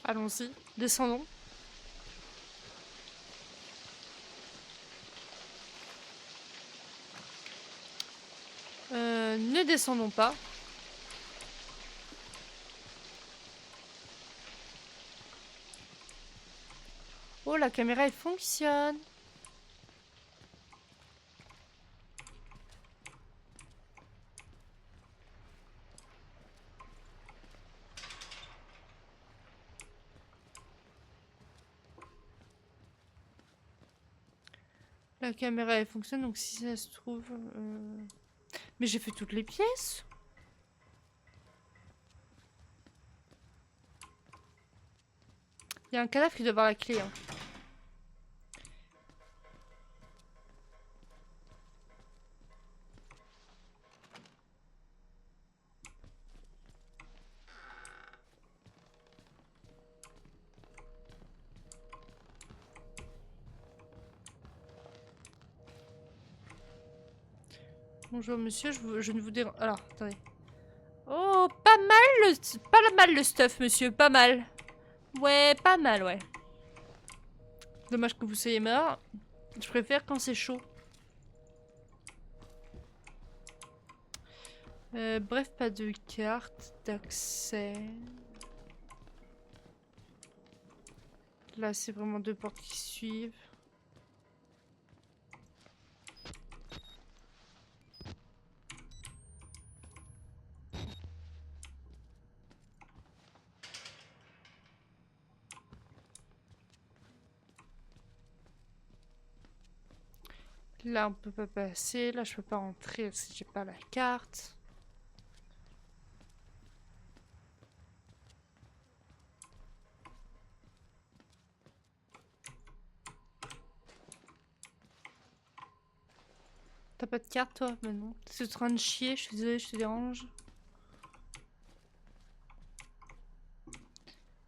Allons-y, descendons. Ne descendons pas. Oh, la caméra, elle fonctionne. La caméra, elle fonctionne, donc si ça se trouve... Mais j'ai fait toutes les pièces. Il y a un cadavre qui doit avoir la clé. Hein. Bonjour monsieur, je ne vous dérange... Alors, attendez. Oh, pas mal le stuff, monsieur, pas mal. Ouais, pas mal, ouais. Dommage que vous soyez mort. Je préfère quand c'est chaud. Bref, pas de carte d'accès. Là, c'est vraiment deux portes qui suivent. Là, on peut pas passer. Là, je peux pas rentrer si j'ai pas la carte. T'as pas de carte, toi? Mais non. T'es en train de chier, je suis désolée, je te dérange.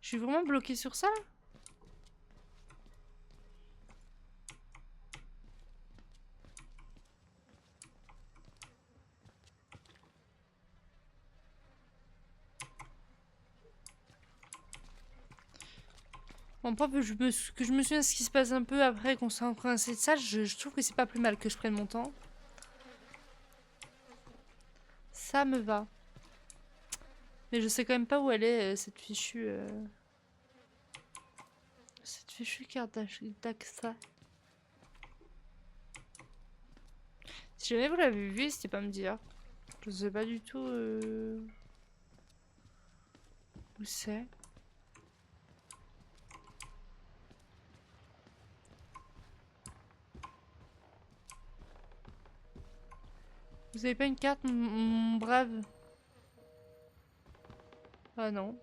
Je suis vraiment bloquée sur ça, là? Bon, pas que je me souviens de ce qui se passe un peu après qu'on soit en train de cette salle, je trouve que c'est pas plus mal que je prenne mon temps. Ça me va. Mais je sais quand même pas où elle est, cette fichue... Cette fichue carte d'accès. Si jamais vous l'avez vu, n'hésitez pas à me dire. Je sais pas du tout où c'est. Vous avez pas une carte, mon brave? Ah non.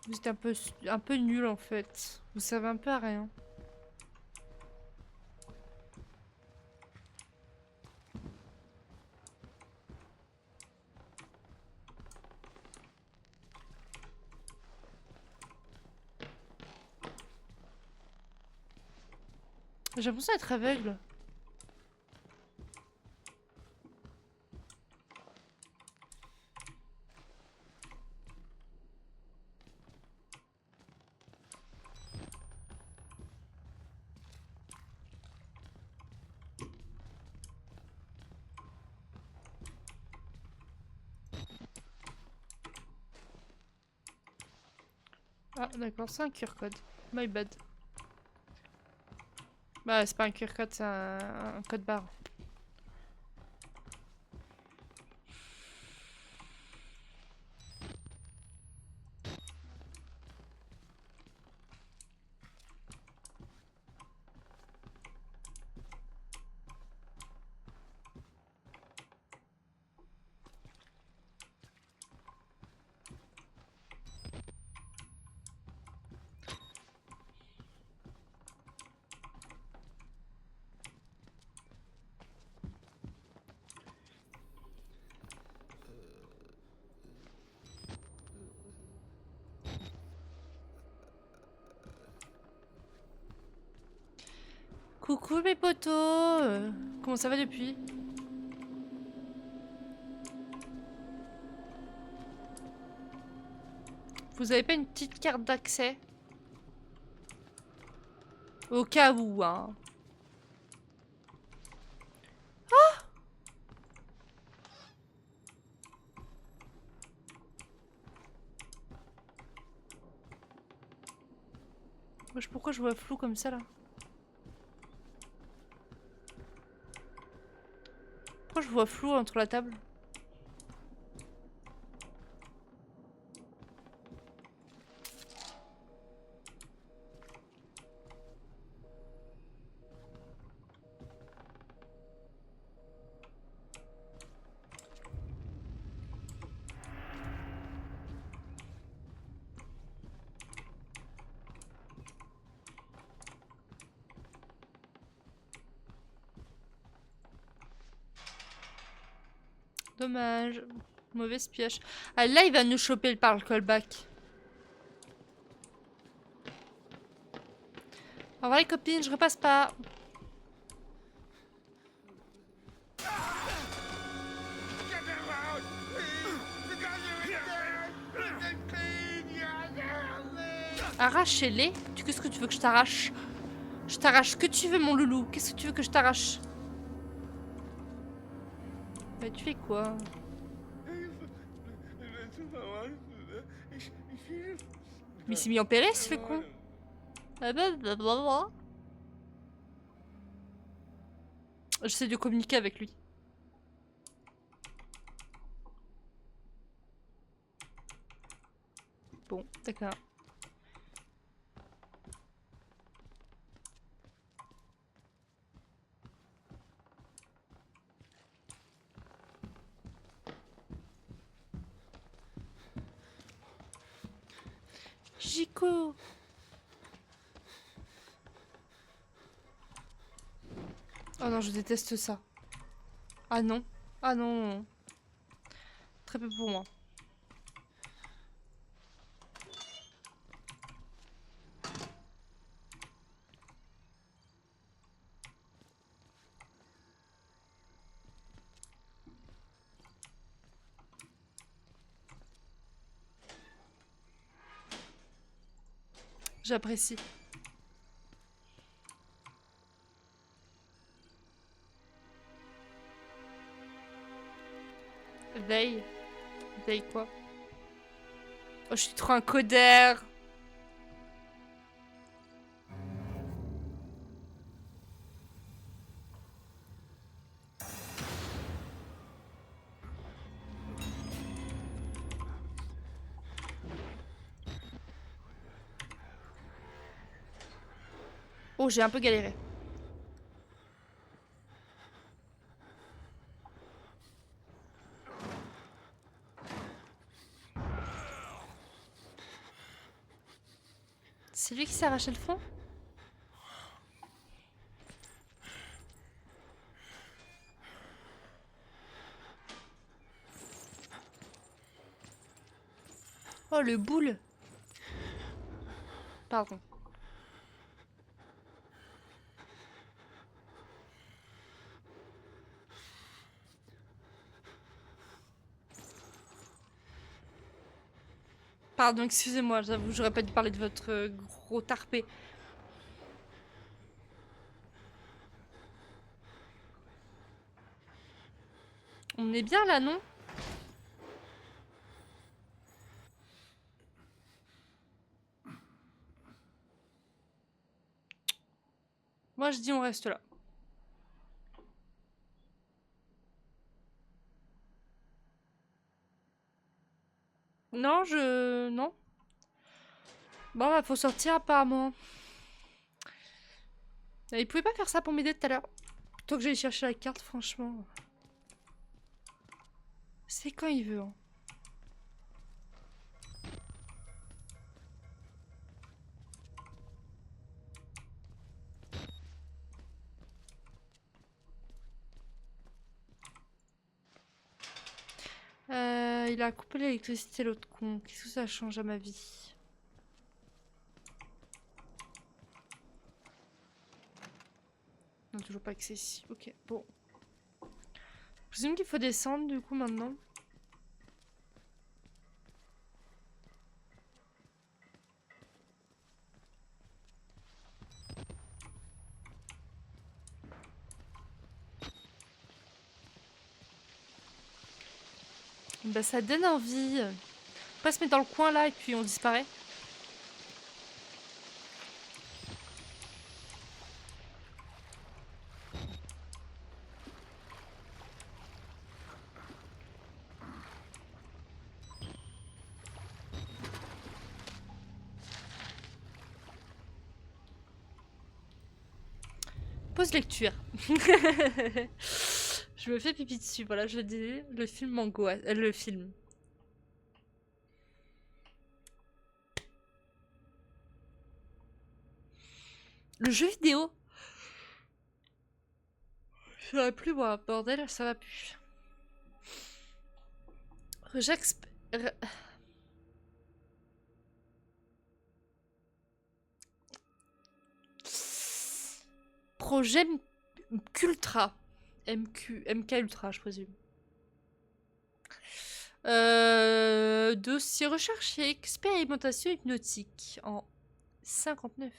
Vous êtes un peu nul en fait. Vous savez un peu à rien. J'ai l'impression d'être aveugle. Ah d'accord, c'est un QR code. My bad. Bah c'est pas un QR code, c'est un code barre. coucou mes potos. Comment ça va depuis? Vous avez pas une petite carte d'accès? Au cas où, hein. Pourquoi je vois flou comme ça là? Pourquoi je vois flou entre la table? Dommage. Mauvaise pioche. Ah, là, il va nous choper par le callback. Au revoir les copines, je repasse pas. Arrachez-les. Qu'est-ce que tu veux que je t'arrache? Je t'arrache que tu veux, mon loulou. Qu'est-ce que tu veux que je t'arrache? Bah, tu fais quoi? Mais il s'est mis en PLS, ce con. J'essaie de communiquer avec lui. Bon, d'accord. Chico. Oh non, je déteste ça. Ah non. Ah non. Très peu pour moi. J'apprécie. Veille. Veille quoi? Oh, je suis trop un codère. Oh, j'ai un peu galéré. C'est lui qui s'est arraché le front? Oh, le boule. Pardon. Pardon, excusez-moi, j'avoue, j'aurais pas dû parler de votre gros tarpé. On est bien là, non? Moi, je dis on reste là. Non, Non. Bon, bah, faut sortir apparemment. Il pouvait pas faire ça pour m'aider tout à l'heure. Plutôt que j'aille chercher la carte, franchement. C'est quand il veut, hein. Il a coupé l'électricité, l'autre con. Qu'est-ce que ça change à ma vie? toujours pas accès ici. Ok, bon. Je présume qu'il faut descendre du coup maintenant. Bah ça donne envie. On peut se mettre dans le coin là et puis on disparaît. Pause lecture. Je me fais pipi dessus, voilà, je le disais. Le film m'angoisse. Le film. Le jeu vidéo. Ça va plus, moi, bordel, ça va plus. J'exp... Projet Cultra. MK Ultra, je présume. Dossier recherche et expérimentation hypnotique en 59.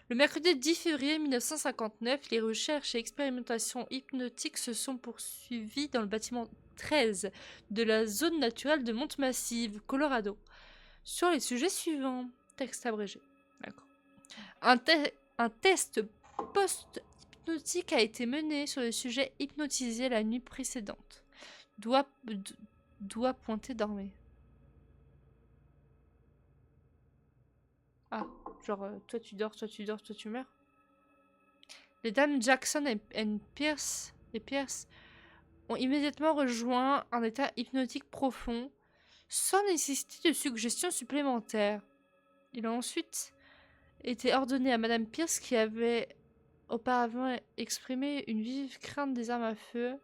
Le mercredi 10 février 1959, les recherches et expérimentations hypnotiques se sont poursuivies dans le bâtiment 13 de la zone naturelle de Monte-Massive, Colorado. Sur les sujets suivants. Texte abrégé. D'accord. Un test post-hypnotique a été mené sur le sujet hypnotisé la nuit précédente. Doigt pointé dormait. Ah, genre, toi tu dors, toi tu meurs. Les dames Jackson et Pierce ont immédiatement rejoint un état hypnotique profond, sans nécessité de suggestions supplémentaires. Il a ensuite été ordonné à Madame Pierce, qui avait auparavant exprimé une vive crainte des armes à feu.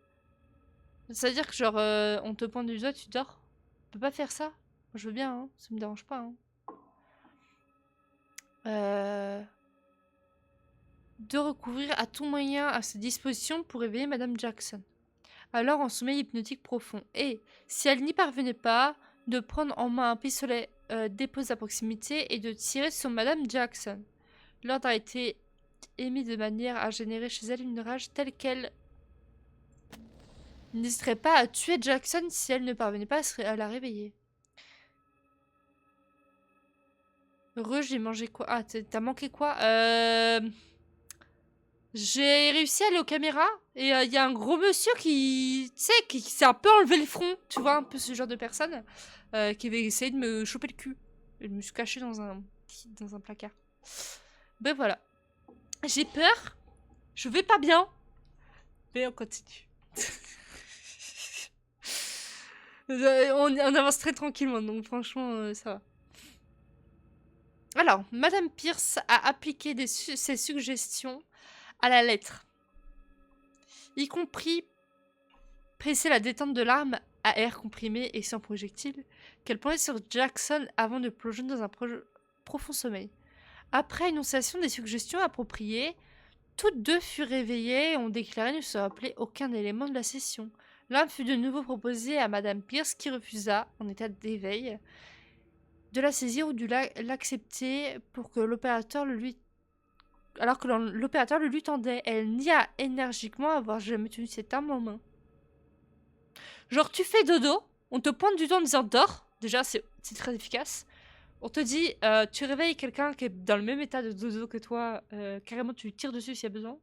C'est-à-dire que genre, on te pointe du doigt, tu dors. On peut pas faire ça. Je veux bien, hein. Ça me dérange pas. Hein. De recouvrir à tout moyen à ses dispositions pour réveiller Madame Jackson. Alors en sommeil hypnotique profond. Et, si elle n'y parvenait pas, de prendre en main un pistolet déposé à proximité et de tirer sur Madame Jackson. L'ordre a été émis de manière à générer chez elle une rage telle qu'elle n'hésiterait pas à tuer Jackson si elle ne parvenait pas à la réveiller. Heureux, j'ai mangé quoi? Ah, t'as manqué quoi? J'ai réussi à aller aux caméras et il y a un gros monsieur qui, tu sais, qui s'est un peu enlevé le front, tu vois, un peu ce genre de personne qui avait essayé de me choper le cul. Et je me suis cachée dans un placard. Ben voilà. J'ai peur. Je vais pas bien. Mais on continue. on avance très tranquillement, donc franchement, ça va. Alors, Madame Pierce a appliqué ses suggestions à la lettre, y compris presser la détente de l'arme à air comprimé et sans projectile qu'elle pointait sur Jackson avant de plonger dans un profond sommeil. Après énonciation des suggestions appropriées, toutes deux furent réveillées et ont déclaré ne se rappeler aucun élément de la session. L'arme fut de nouveau proposée à Madame Pierce qui refusa, en état d'éveil, de la saisir ou de l'accepter pour que l'opérateur le lui... Alors que l'opérateur le lui tendait. Elle nia énergiquement avoir jamais tenu cette arme en main. Genre, tu fais dodo, on te pointe du doigt en disant dors. Déjà, c'est très efficace. On te dit, tu réveilles quelqu'un qui est dans le même état de dodo que toi, carrément tu lui tires dessus s'il y a besoin.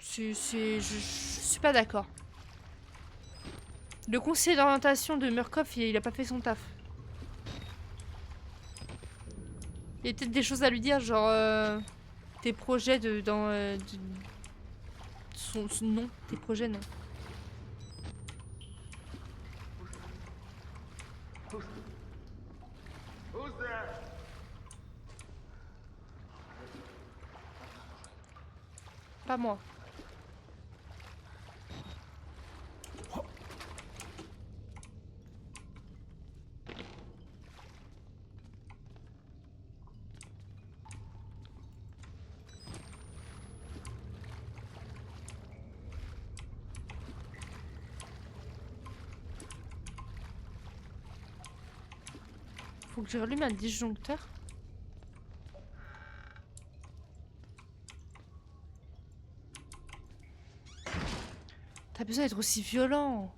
Je suis pas d'accord. Le conseiller d'orientation de Murkoff, il a pas fait son taf. Il y a peut-être des choses à lui dire, genre tes projets non, tes projets non. Pas moi. Faut que je rallume un disjoncteur. T'as besoin d'être aussi violent.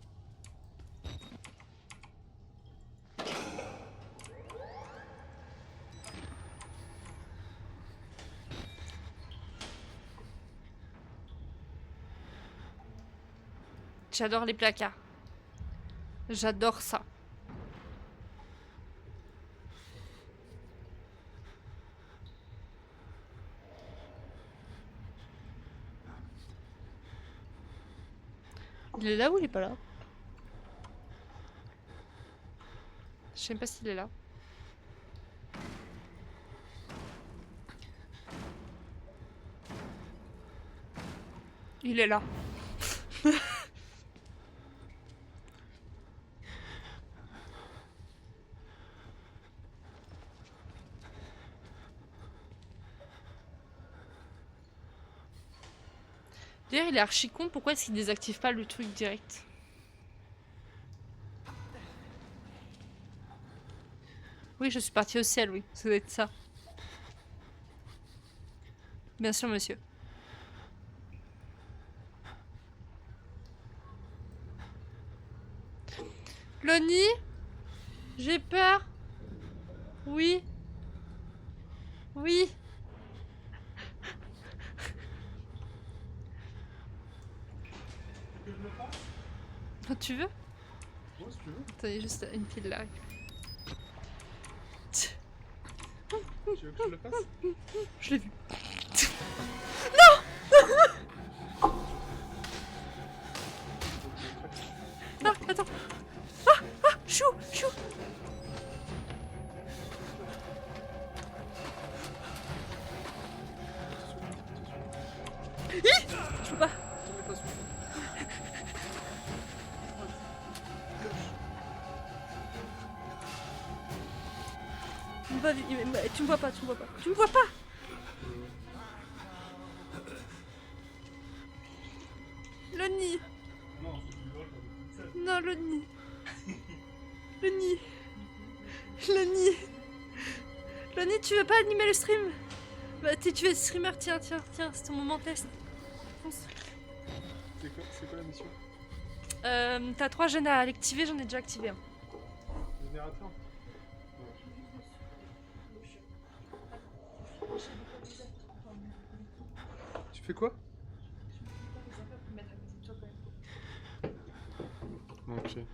J'adore les placards. J'adore ça. Il est là ou il est pas là? Je sais même pas s'il est là. Il est là. D'ailleurs, il est archi con, pourquoi est-ce qu'il désactive pas le truc direct? Oui, je suis partie au ciel, oui, ça doit être ça. Bien sûr, monsieur. Lonnie? J'ai peur. Oui. Oui. Que je le fasse? Tu veux? Ouais, si tu veux. Attendez, juste une pile là. Tu veux que je le fasse? Je l'ai vu. Non, attends. Ah, chou, chou. Je peux pas. Tu me vois pas, tu me vois pas. Tu me vois pas. Lonnie. Non, c'est plus drôle quand t'es toute seule. Non, Lonnie. Lonnie. Lonnie. Lonnie, tu veux pas animer le stream? Bah, tu veux être streamer, tiens, c'est ton moment test. Fonce. C'est quoi la mission? T'as 3 gènes à activer, j'en ai déjà activé un. Générateur? Tu fais quoi? Ok. Tu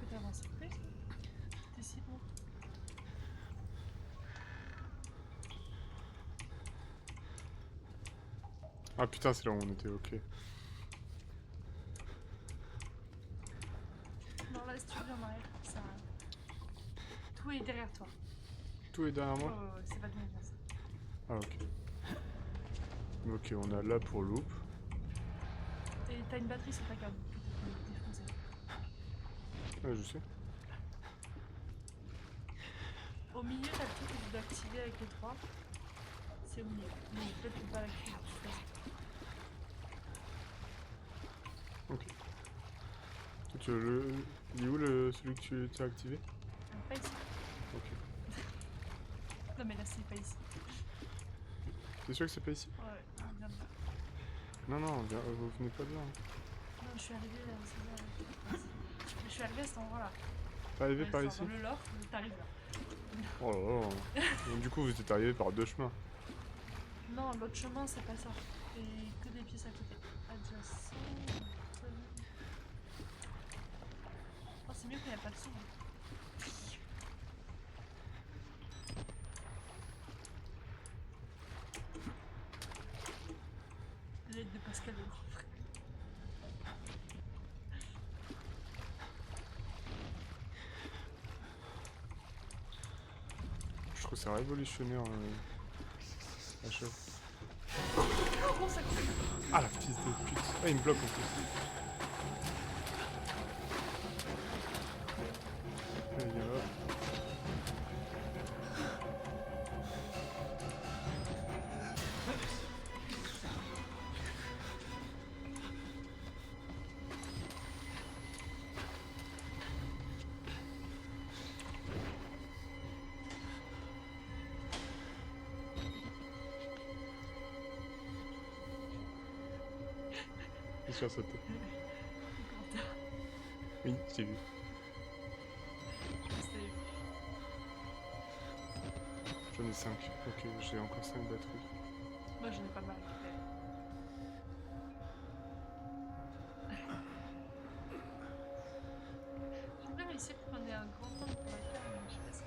peux t'avancer plus? T'es si bon. Ah putain, c'est là où on était, ok. Non, là, si tu reviens en arrière, ça... Tout est derrière toi. Tout est derrière moi? Oh, c'est pas de mon ça. Ah ok. Ok, on a là pour loop. Et t'as une batterie sur ta carte. Défoncer. Ouais, je sais. Au milieu, t'as le truc que tu dois activer avec les 3. C'est au milieu. Mais peut-être que tu peux pas l'activer. Ok. Tu veux le... Il est où celui que tu as activé? Pas ici. Ok. Non, mais là, c'est pas ici. T'es sûr que c'est pas ici? Ouais, viens de là. Non, non, vous venez pas de là. Non, je suis arrivée là, c'est là. Je suis arrivée à cet endroit-là. T'es arrivé par Ouais, ici? dans le Lord, t'arrives là. Oh là là. Donc, du coup, vous êtes arrivé par 2 chemins. Non, l'autre chemin, c'est pas ça. Et que des pièces à côté. Adjacent. Oh, c'est mieux qu'il n'y a pas de son. L'aide de Pascal le grand frère. Je trouve ça révolutionnaire. La chose. Oh, ça coûte. Ah la fils de pute. Ah, il me bloque en plus. Allez, hop. Je suis sauté. Oui, j'ai vu. J'en ai 5. Ok, j'ai encore 5 batteries. Moi j'en ai pas mal. J'aimerais réussir à prendre un grand temps pour la faire, mais je sais pas si.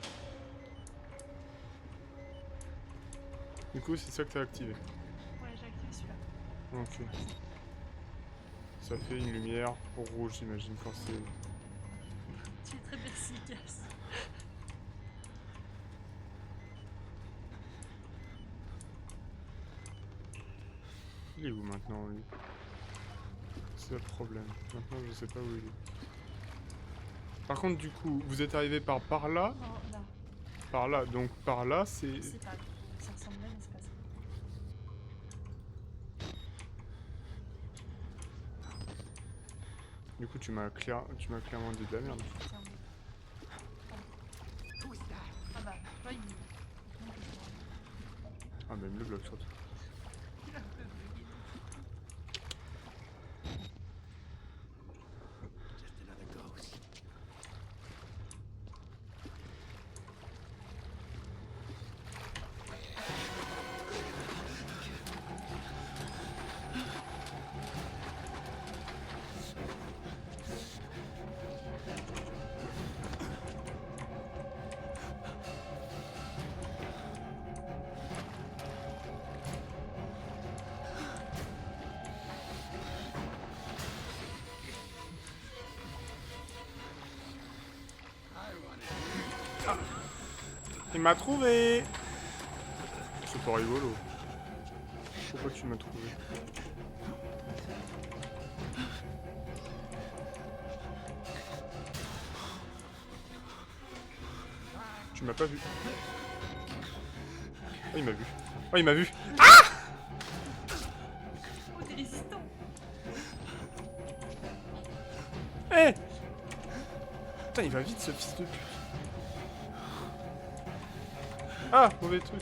Du coup, c'est ça que t'as activé. Ouais, j'ai activé celui-là. Ok. Ça fait une lumière rouge, j'imagine, quand c'est... Tu es très efficace. Il est où maintenant, lui? C'est le problème. Maintenant, je sais pas où il est. Par contre, du coup, vous êtes arrivé par là? Non, là. Par là, donc par là, c'est... C'est pas. Ça ressemble là, mais c'est pas ça. Du coup, tu m'as clairement dit de la merde. Tiens, mais- Ah bah, toi il. Ah, même le bloc surtout. Il est un peu bugué. Just another ghost. Il m'a trouvé! C'est pas rigolo. Pourquoi tu m'as trouvé? Tu m'as pas vu. Oh, il m'a vu. Oh, il m'a vu. Oh, t'es résistant. Eh! Putain, il va vite ce fils de pute. Ah, mauvais truc.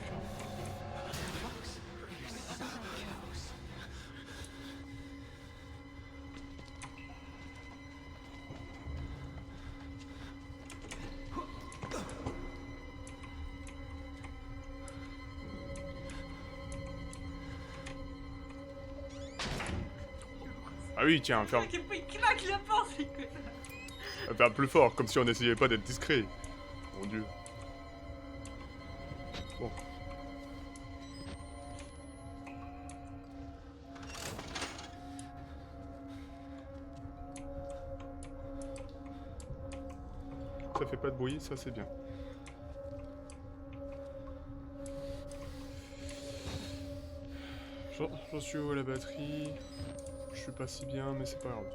Ah oui, tiens, ferme. Il claque la porte, les connards. Faire plus fort, comme si on n'essayait pas d'être discret. Mon dieu. Bon. Ça fait pas de bruit, ça c'est bien. J'en suis où à la batterie? Je suis pas si bien, mais c'est pas grave.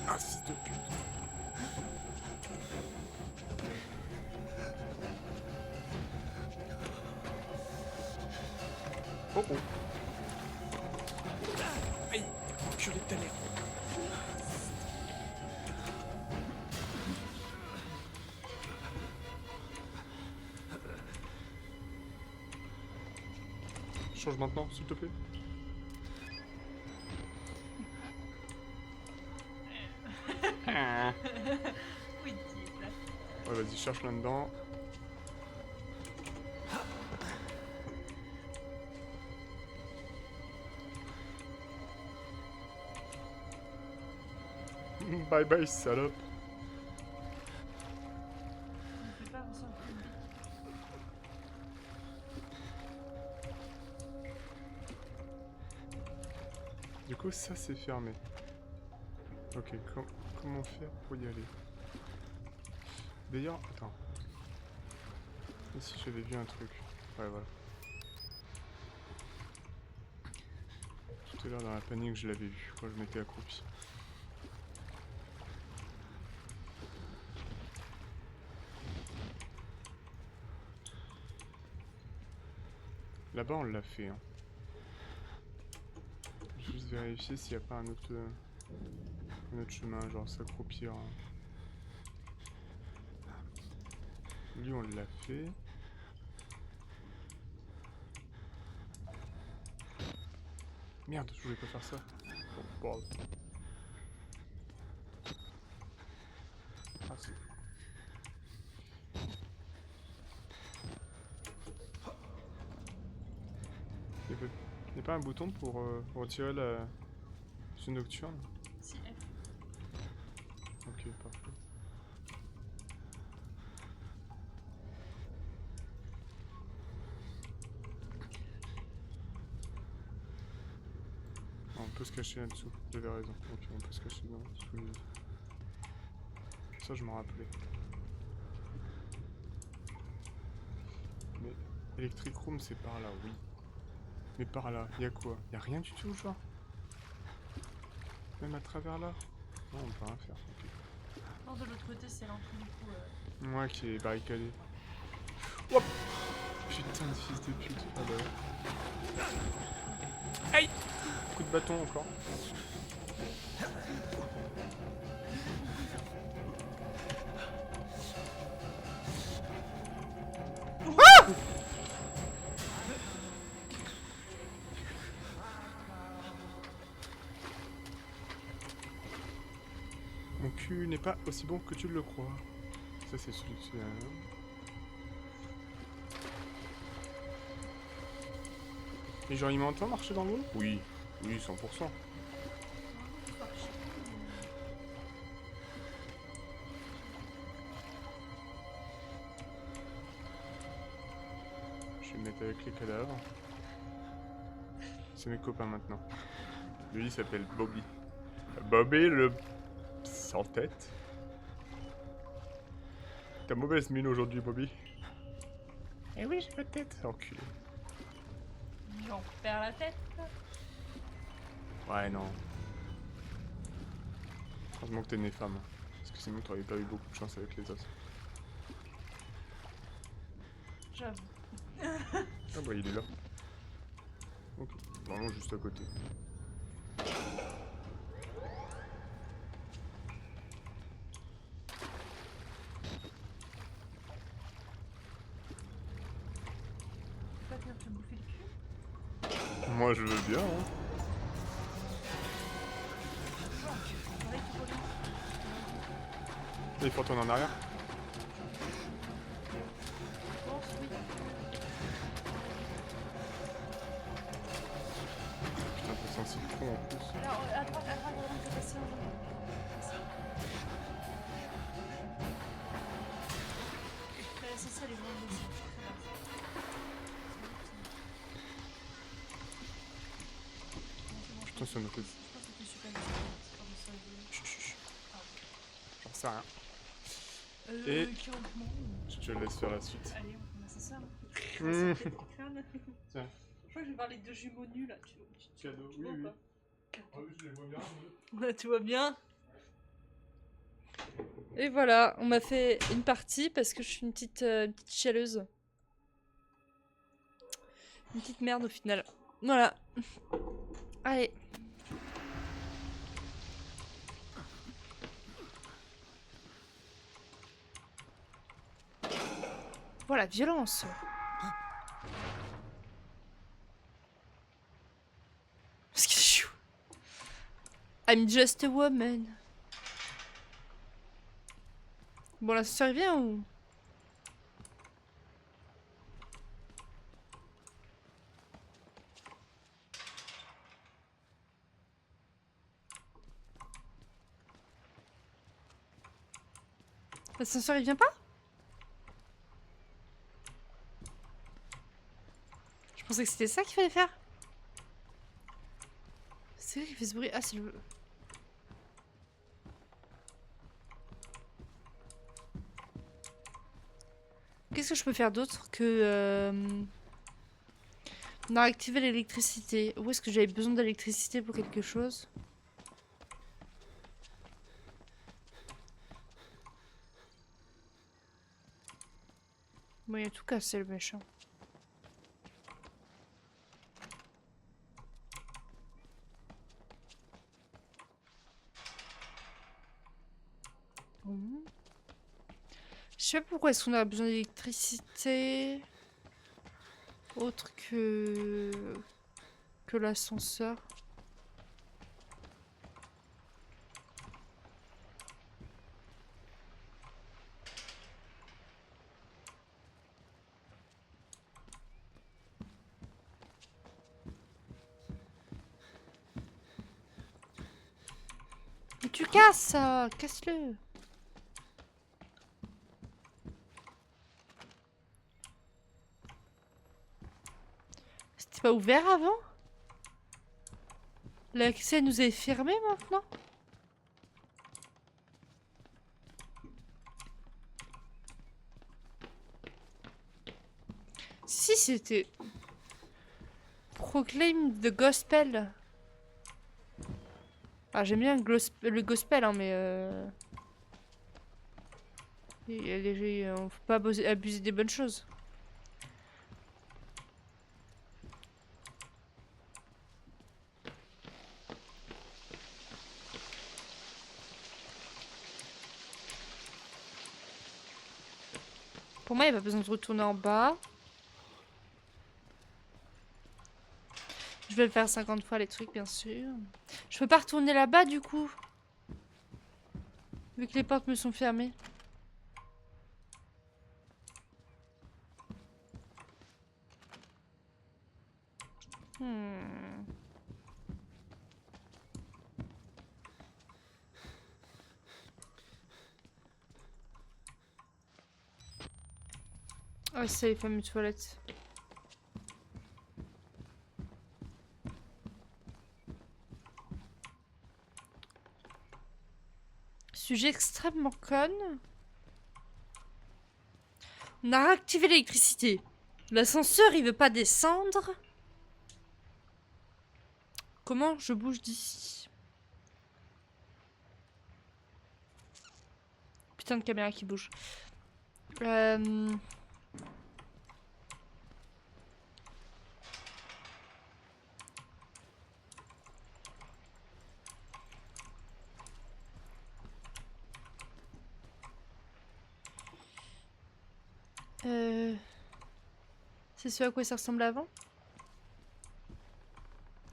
Ah, fils de pute. Oh oh. Aïe, enculé de ta mère. Change maintenant, s'il te plaît. Oui, il est là. Ouais, vas-y, cherche là-dedans. Bye bye, salope. Il me fait pas avancer un peu une bite. Du coup, ça c'est fermé. Ok, comment faire pour y aller? D'ailleurs, attends. Ici j'avais vu un truc. Ouais voilà. Tout à l'heure dans la panique je l'avais vu quand je m'étais accroupi. Là-bas on l'a fait hein. Juste vérifier s'il n'y a pas un autre chemin, genre s'accroupir. Hein. Lui on l'a fait. Merde, je voulais pas faire ça. Bon, bordel. Ah, c'est... Il n'y a pas un bouton pour retirer la vue nocturne? Si, F. Ok, parfait. Ah, on peut se cacher là-dessous, j'avais raison. Ok, on peut se cacher dans sous les... Ça, je m'en rappelais. Mais Electric Room, c'est par là, oui. Mais par là, y a quoi? Y a rien du tout, genre? Même à travers là? Non, on peut rien faire. Ok. Non, de l'autre côté, c'est l'entrée du coup. Moi qui est barricadé. Hop! Putain de fils de pute. Ah bah ouais. Aïe! Coup de bâton encore. Mon cul n'est pas aussi bon que tu le crois. Ça c'est celui-ci. Et genre il m'entend marcher dans l'eau? Oui, oui, 100%. Je vais me mettre avec les cadavres. C'est mes copains maintenant. Lui il s'appelle Bobby. Bobby le... sans tête. T'as mauvaise mine aujourd'hui Bobby. Eh oui j'ai pas de tête. Enculé. J'en perds la tête. Ouais non. Heureusement que t'es né femme. Parce que sinon t'aurais pas eu beaucoup de chance avec les os. J'avoue. Ah bah il est là. Ok, vraiment juste à côté. Tu vas venir te bouffer le cul? Moi je veux bien hein. Il faut retourner en arrière. Je pense, oui. Putain t'as senti le fond en plus. Là, à droite, on peut passer un jour. C'est ça les grandes aussi. Putain ça me fait... Je pense que c'était super bien. Chut, chut, chut. J'en sais rien. Et... Je te laisse faire la suite. Allez, on commence à ça. Mmh. Tiens. Je crois que je vais parler de jumeaux nuls là. Cadeau, tu oui, vois ou oui. pas? Ah oui, je les vois bien. Ouais, tu vois bien. Et voilà, on m'a fait une partie parce que je suis une petite chialeuse. Une petite merde au final. Voilà. Allez. Voilà, violence. Parce que je suis... I'm just a woman. Bon, là, ça revient ou... L'ascenseur il vient pas? Je pensais que c'était ça qu'il fallait faire. C'est vrai qu'il fait ce bruit. Ah, c'est le... Qu'est-ce que je peux faire d'autre que... On a activé l'électricité. Où est-ce que j'avais besoin d'électricité pour quelque chose? Bon, il a tout cassé le méchant. Bon. Je sais pas pourquoi est-ce qu'on a besoin d'électricité autre que l'ascenseur. Mais tu casses ça, casse-le. C'était pas ouvert avant? L'accès nous est fermé maintenant? Si c'était... Proclaim the gospel. Ah, j'aime bien le gospel, hein, mais on faut pas abuser des bonnes choses. Pour moi, il n'y a pas besoin de retourner en bas. Je vais le faire 50 fois les trucs, bien sûr. Je peux pas retourner là-bas, du coup. Vu que les portes me sont fermées. Hmm. Ah, c'est les fameuses toilettes. Sujet extrêmement con. On a réactivé l'électricité. L'ascenseur, il veut pas descendre. Comment je bouge d'ici? Putain de caméra qui bouge. C'est ce à quoi ça ressemble avant?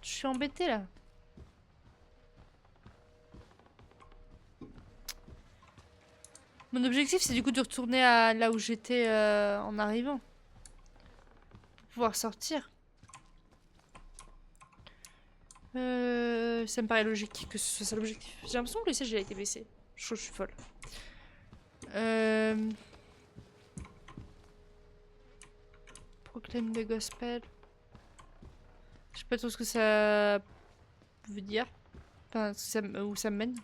Je suis embêtée là. Mon objectif c'est du coup de retourner à là où j'étais en arrivant. Pour pouvoir sortir. Ça me paraît logique que ce soit ça l'objectif. J'ai l'impression que le siège il a été baissé. Je trouve que je suis folle. Proclaim the gospel. Je sais pas trop ce que ça veut dire. Enfin, où ça me mène.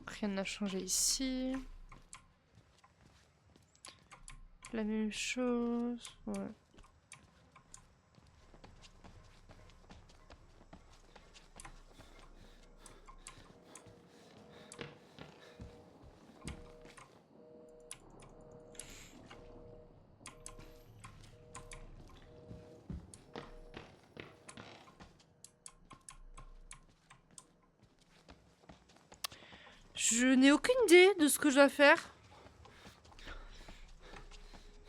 Rien n'a changé ici. La même chose. Ouais. Je n'ai aucune idée de ce que je dois faire.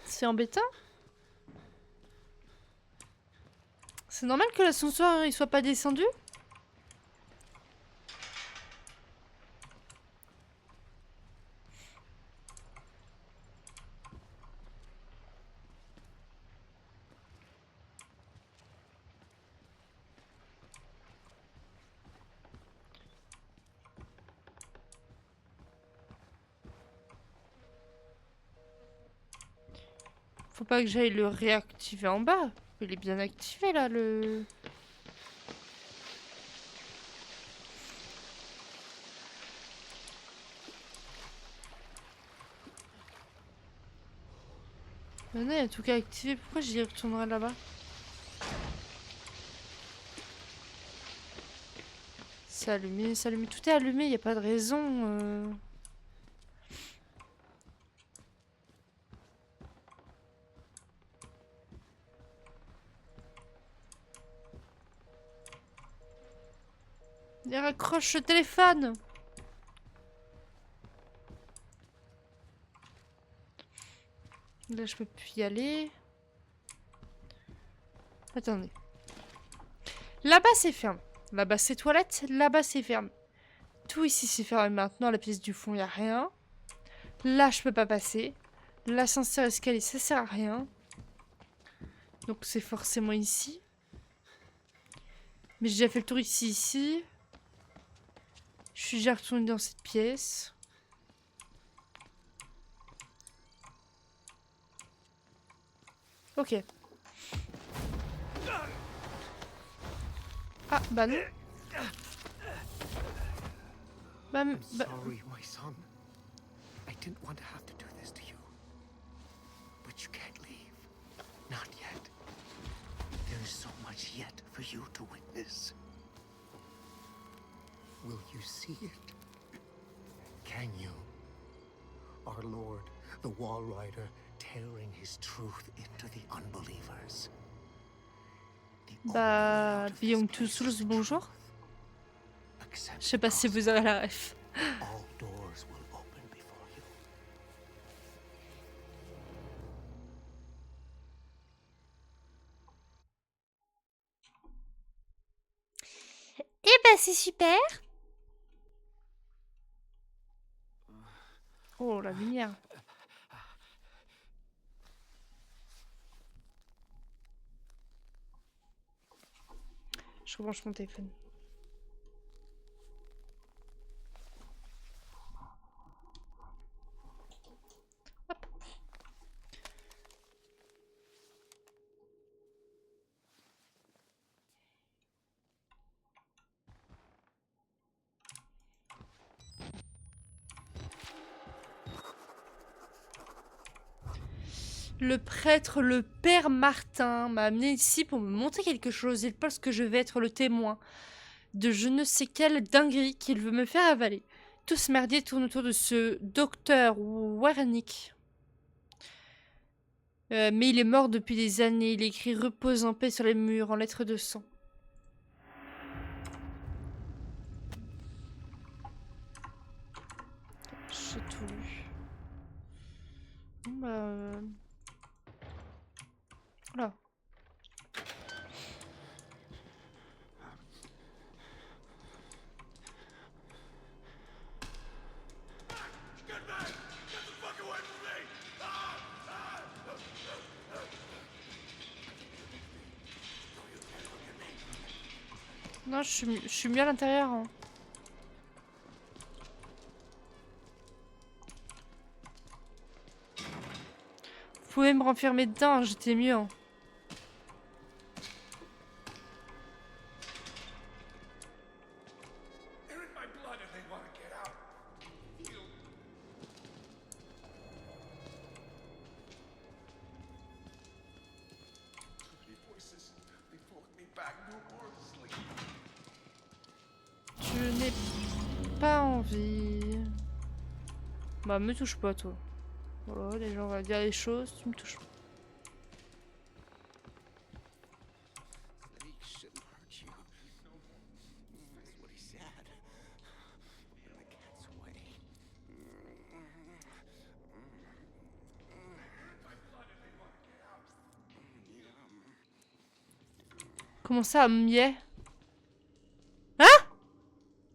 C'est embêtant. C'est normal que l'ascenseur il soit pas descendu? Faut pas que j'aille le réactiver en bas. Il est bien activé là, le... Mais non, il y a tout qu'à activer. Pourquoi j'y retournerai là-bas? C'est allumé, c'est allumé. Tout est allumé, il n'y a pas de raison. Il raccroche le téléphone. Là, je peux plus y aller. Attendez. Là-bas, c'est fermé. Là-bas, c'est toilette. Là-bas, c'est fermé. Tout ici, c'est fermé maintenant. La pièce du fond, il n'y a rien. Là, je peux pas passer. L'ascenseur escalier, ça sert à rien. Donc, c'est forcément ici. Mais j'ai déjà fait le tour ici. Je suis déjà retournée dans cette pièce. Ok. Ah, bah non. I'm sorry, my son. I didn't want to have to do this to you. But you can't leave. Not yet. There is so much yet for you to witness. Will you see it? Can you? Our Lord, the Wall Rider, tearing his truth into the unbelievers. Bah, Beyond Two Souls, bonjour. Je sais pas si vous avez la ref. All doors will open before you. Eh ben, c'est super. Oh, la lumière. Je rebranche mon téléphone. Hop. Le prêtre, le père Martin, m'a amené ici pour me montrer quelque chose. Il pense que je vais être le témoin de je ne sais quelle dinguerie qu'il veut me faire avaler. Tout ce merdier tourne autour de ce docteur Warnick. Mais il est mort depuis des années. Il écrit repose en paix sur les murs en lettres de sang. J'ai tout lu. Bon, bah... Voilà. Non, je suis mieux à l'intérieur. Hein. Vous pouvez me renfermer dedans, j'étais mieux. Hein. Je n'ai pas envie. Bah, me touche pas, toi. Voilà, déjà, on va dire les choses. Tu me touches pas. Comment ça, miais? Hein?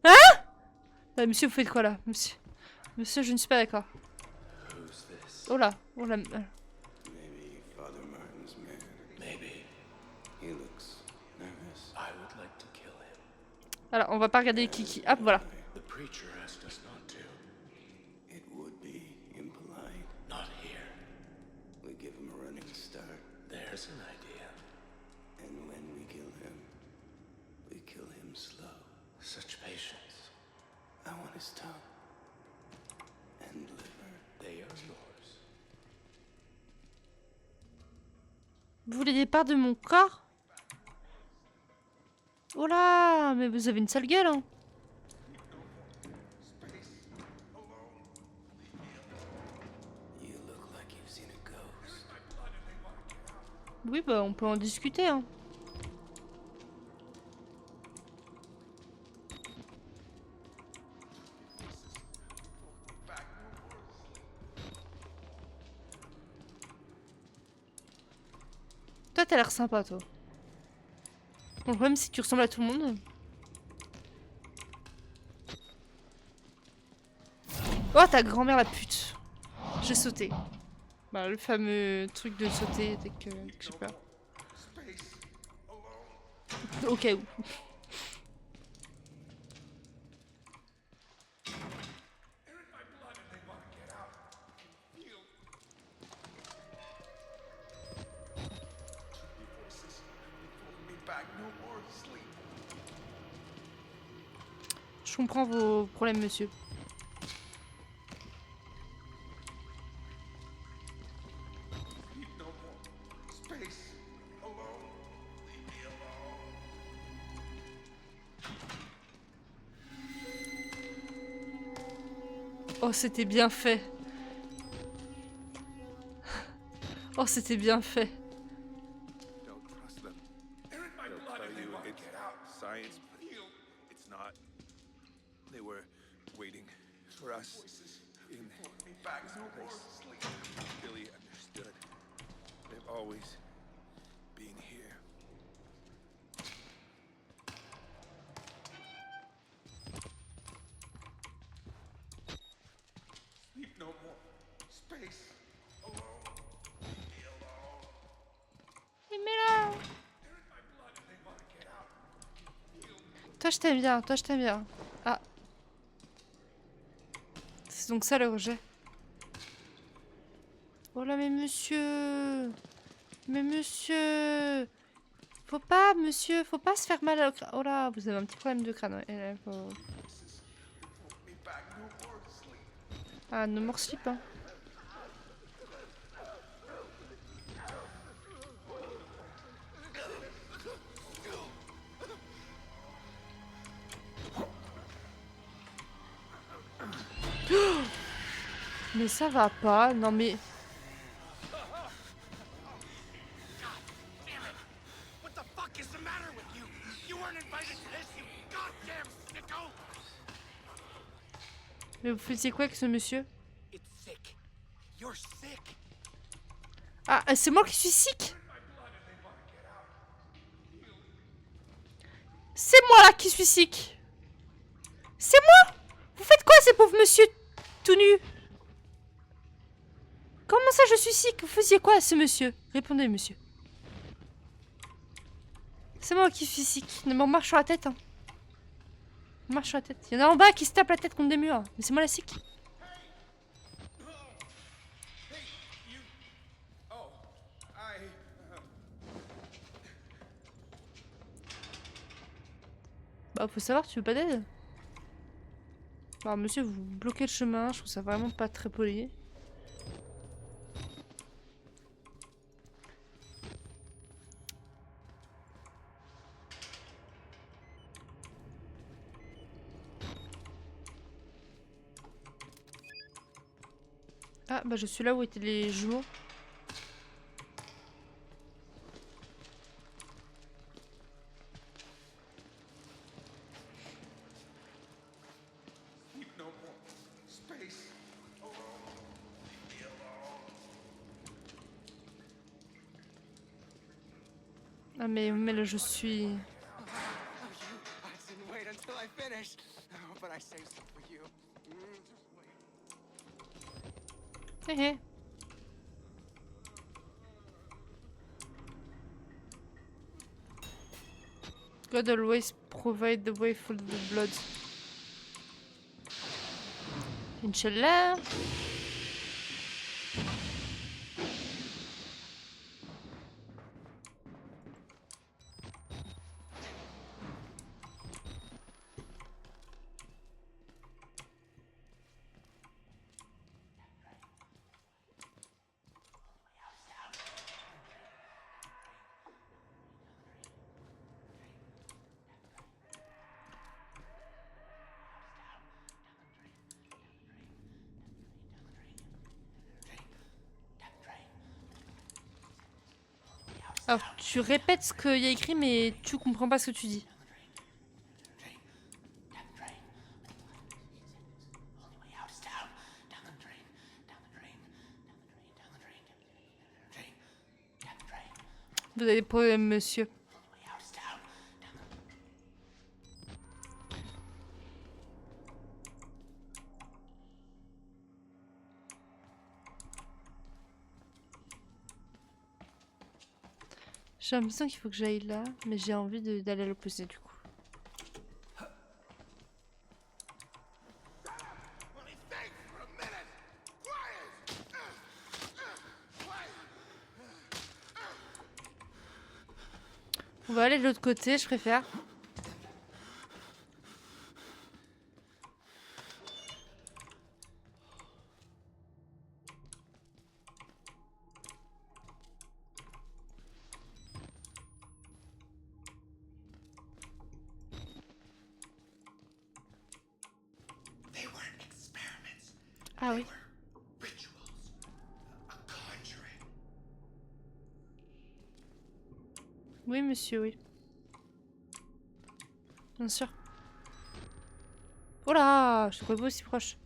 Hein? Monsieur, vous faites quoi là? Monsieur, monsieur, je ne suis pas d'accord. Oh là, oh là. Maybe Father Martin's man. Maybe. He looks nervous. I would like to kill him. Alors, on va pas regarder Kiki. Hop, voilà. The preacher asked us not to. It would be impolite. Not here. We give him a running There's an idea. And when we kill him slow. Such patience. I want his tongue and liver. They are yours. Vous voulez des parts de mon corps? Oh là, mais vous avez une sale gueule, hein. You look like you've seen a ghost. Oui, bah on peut en discuter, hein. Toi, t'as l'air sympa, toi. Bon, le problème, c'est que tu ressembles à tout le monde. Oh, ta grand-mère, la pute. J'ai sauté. Bah, le fameux truc de sauter dès que j'ai peur. Au cas où. Je comprends vos problèmes, monsieur. Oh, c'était bien fait. Oh, c'était bien fait. Don't trust them. They'll tell you it's science, but it's not. They were waiting for us in this place. Billy understood. They've always been here. Sleep no more. Space. Alone. Leave me alone. Toi, je t'aime bien. Toi, je t'aime bien. Ah. C'est donc ça le rejet. Oh là, mais monsieur. Mais monsieur. Faut pas, monsieur. Faut pas se faire mal au crâne. Oh là, vous avez un petit problème de crâne. Ouais. Et là, faut... Ah, no more sleep, hein. Mais ça va pas, non mais... What the fuck is the matter with you? You weren't invited to this, you goddamn sicko! Mais vous faisiez quoi avec ce monsieur? It's sick. You're sick. Ah, c'est moi qui suis sick? C'est moi là qui suis sick. C'est moi? Vous faites quoi ces pauvres monsieur tout nus? Comment ça je suis sick? Vous faisiez quoi à ce monsieur? Répondez monsieur. C'est moi qui suis sick. Non mais on marche sur la tête, hein. On marche sur la tête. Il y en a en bas qui se tapent la tête contre des murs. Mais c'est moi la sick. Bah faut savoir, tu veux pas d'aide? Alors monsieur, vous bloquez le chemin, je trouve ça vraiment pas très poli. Ah bah je suis là où étaient les jumeaux. Ah mais là je suis... I didn't wait until I finished, but I saved some for you. Hé hé. God always provide the way for the blood. Inch'Allah. Alors, tu répètes ce qu'il y a écrit, mais tu comprends pas ce que tu dis. Vous avez des problèmes, monsieur. J'ai l'impression qu'il faut que j'aille là, mais j'ai envie d'aller à l'opposé du coup. Let me think for a minute. Quiet. Quiet. On va aller de l'autre côté, je préfère. They weren't experiments. Ah oui. Rituals. A conjuring. Oui, monsieur, oui. Bien sûr. Oh là, je te crois pas aussi proche.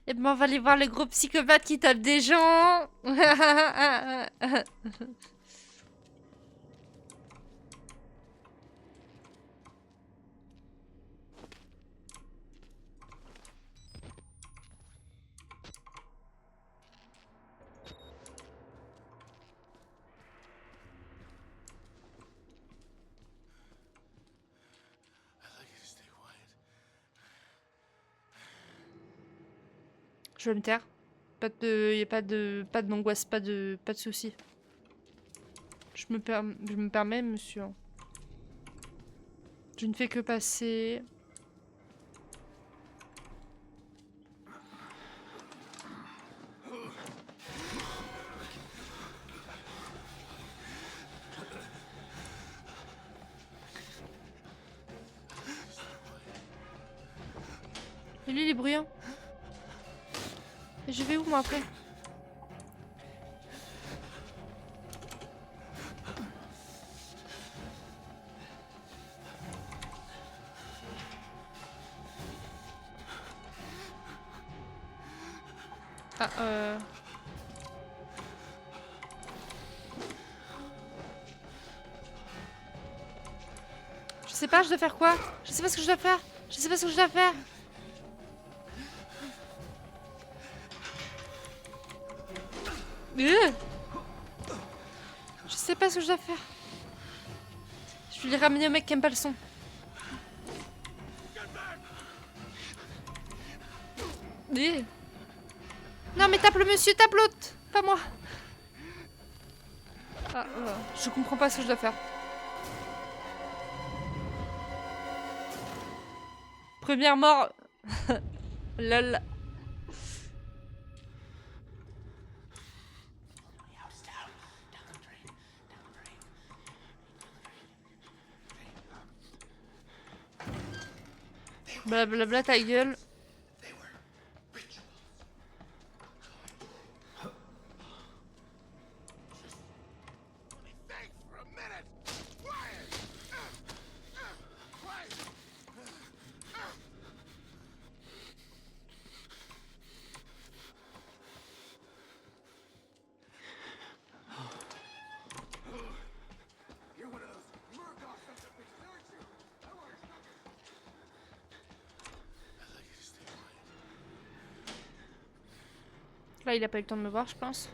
Et ben, on va aller voir les gros psychopathes qui tapent des gens. I'd like you to stay quiet. Je vais me taire. Y a pas d'angoisse, pas de soucis. Je me permets, monsieur. Je ne fais que passer. Et lui, il est bruyant. Et je vais où, moi, après? Ah, Je sais pas, je dois faire quoi? Je sais pas ce que je dois faire. Je sais pas ce que je dois faire. Je sais pas ce que je dois faire. Je vais les ramener au mec qui aime pas le son. Non mais tape le monsieur, tape l'autre, pas moi. Ah, je comprends pas ce que je dois faire. Première mort. Lol. Blablabla ta gueule. They were rituals. Let me think for a minute. Quiet. Quiet. You're one of those Murkoff sons of bitches, aren't you? I want to stop you. I'd like you to stay quiet. Là, il a pas eu le temps de me voir, je pense.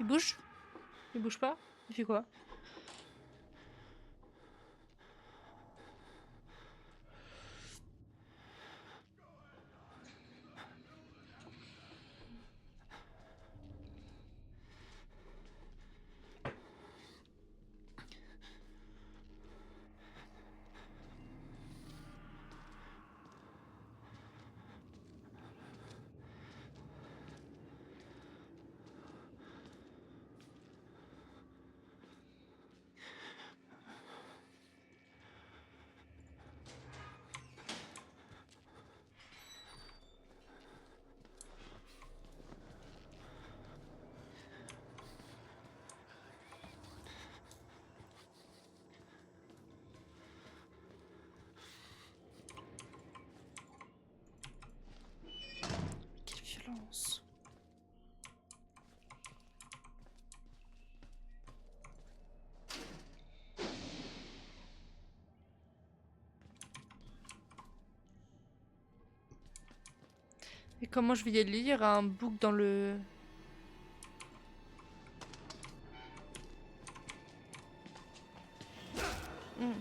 Il bouge? Il bouge pas? Il fait quoi? Et comment je vais les lire? Un book dans le... Hmm.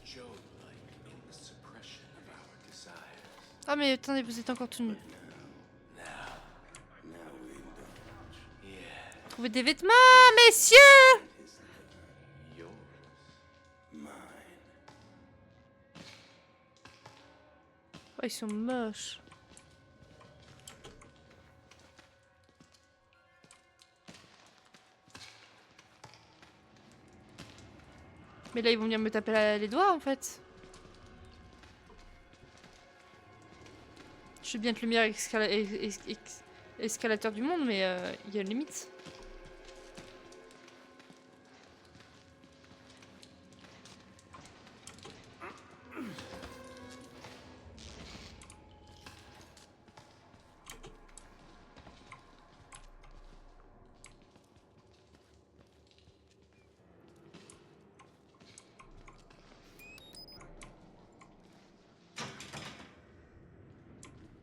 Job-like in the suppression of our desires. Ah mais attendez, vous êtes encore tout nu. Now we indulge. Yeah, Trouvez des vêtements, messieurs! yours. Mine. Oh, ils sont moches. Mais là, ils vont venir me taper les doigts, en fait. Je suis bien être le meilleur escalateur du monde, mais il y a une limite.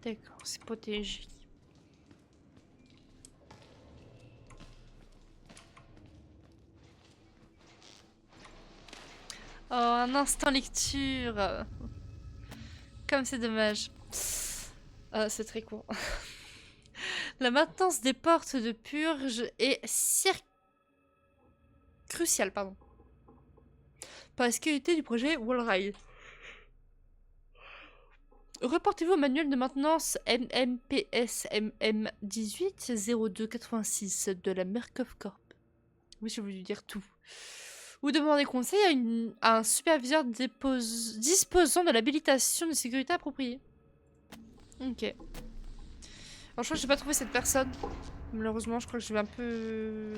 D'accord, c'est protégé. Oh, un instant lecture. Comme c'est dommage. Ah, c'est très court. La maintenance des portes de purge est cruciale, pardon. Pour la sécurité du projet Wallride. Reportez-vous au manuel de maintenance MMPS MM 18 02 86 de la Murkoff Corp. Oui, je vais lui dire tout. Ou demandez conseil à un superviseur disposant de l'habilitation de sécurité appropriée. Ok. Alors, je crois que j'ai pas trouvé cette personne. Malheureusement, je crois que je vais un peu...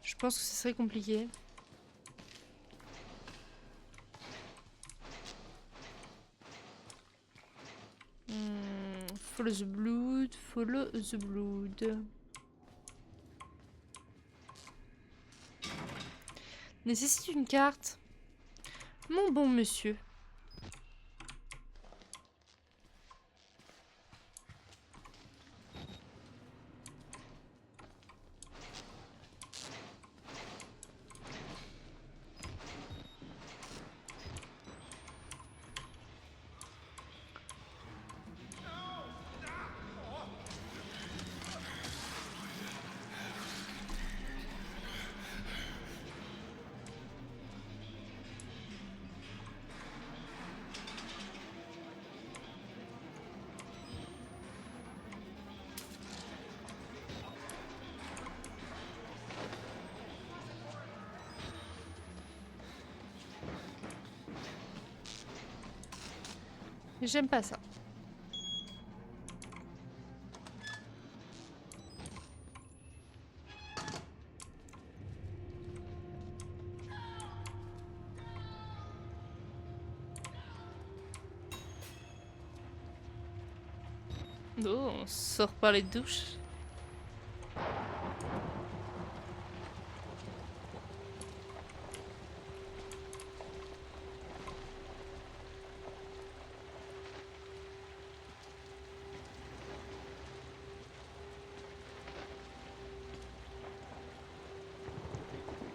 Je pense que ce serait compliqué. Follow the blood, follow the blood. Nécessite une carte. Mon bon monsieur. J'aime pas ça. Oh, on sort par les douches.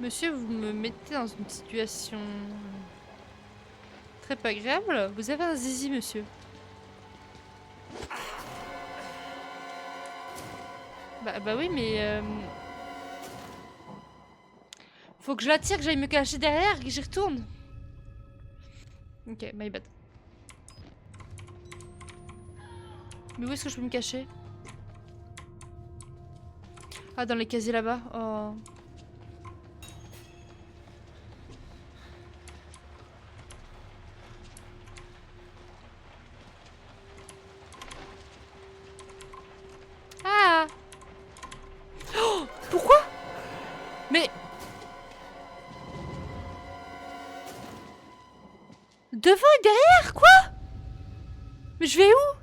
Monsieur, vous me mettez dans une situation très pas agréable. Vous avez un zizi, monsieur. Bah oui, mais... Faut que je l'attire, que j'aille me cacher derrière, que j'y retourne. Ok, my bad. Mais où est-ce que je peux me cacher? Ah, dans les casiers là-bas. Oh. Devant et derrière, quoi? Mais je vais où?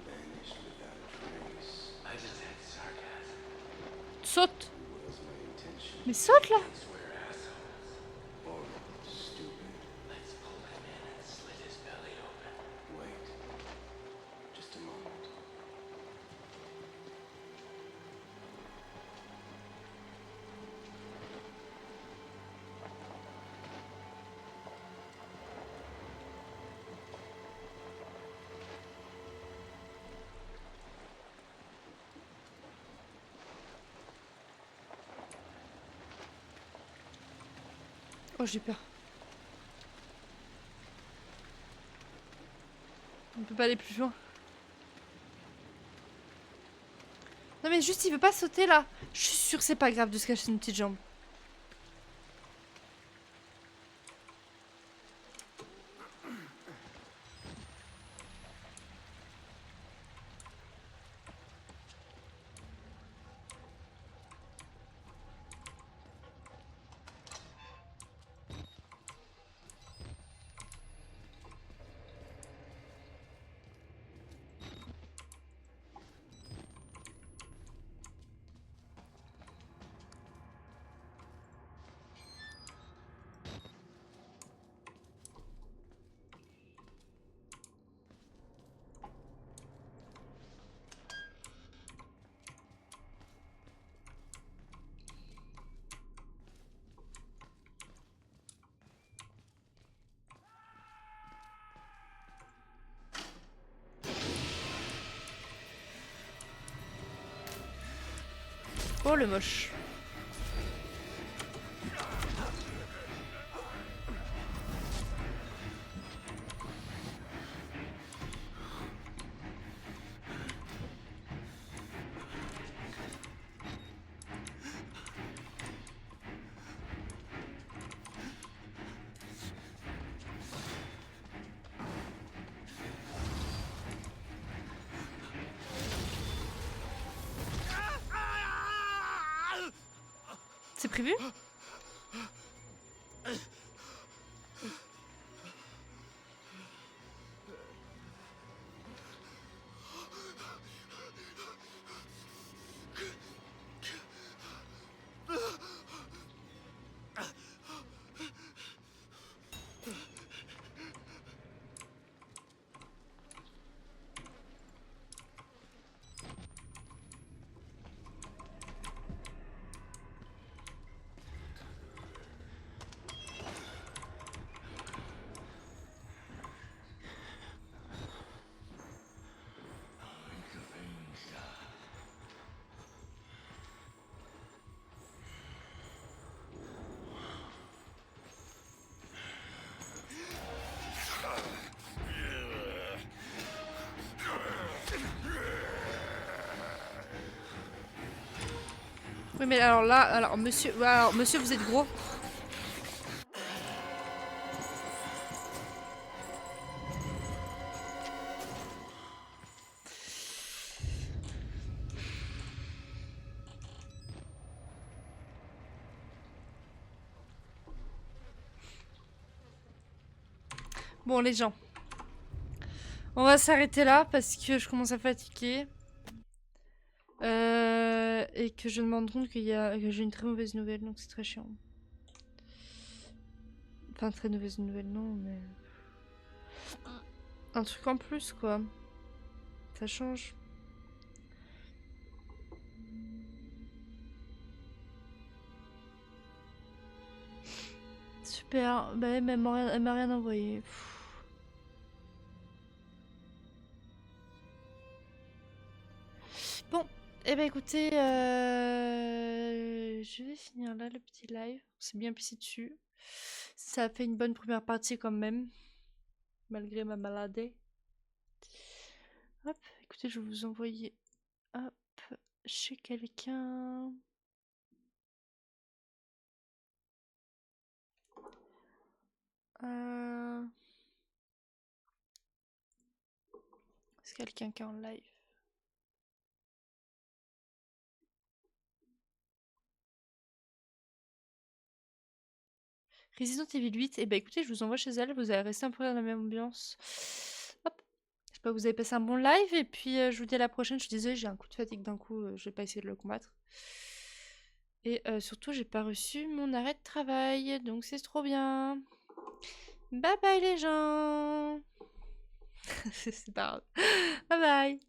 Vanished without a trace. I just had sarcasm. Saute. Was my intention Mais saute là. We're assholes. or stupid? Let's pull him in and slit his belly open. Wait. Just a moment. Oh, j'ai peur. On peut pas aller plus loin. Non mais juste il veut pas sauter là. Je suis sûre que c'est pas grave de se cacher une petite jambe. Oh le moche. C'est prévu? Oui mais alors là, alors monsieur vous êtes gros. Bon les gens, on va s'arrêter là parce que je commence à fatiguer. Et que je me rends compte que j'ai une très mauvaise nouvelle, donc c'est très chiant. Enfin, très mauvaise nouvelle, non, mais... Un truc en plus, quoi. Ça change. Super. Bah, elle m'a rien envoyé. Pff. Bon. Eh ben écoutez, je vais finir là le petit live. On s'est bien pissé dessus. Ça a fait une bonne première partie quand même. Malgré ma maladie. Hop, écoutez, je vais vous envoyer hop, chez quelqu'un. Est-ce quelqu'un qui est en live? Resident Evil 8, et bah écoutez, je vous envoie chez elle, vous allez rester un peu dans la même ambiance. Hop. J'espère que vous avez passé un bon live, et puis je vous dis à la prochaine. Je suis désolée, j'ai un coup de fatigue d'un coup, je vais pas essayer de le combattre. Et surtout, j'ai pas reçu mon arrêt de travail, donc c'est trop bien. Bye bye les gens. C'est pas grave. Bye bye.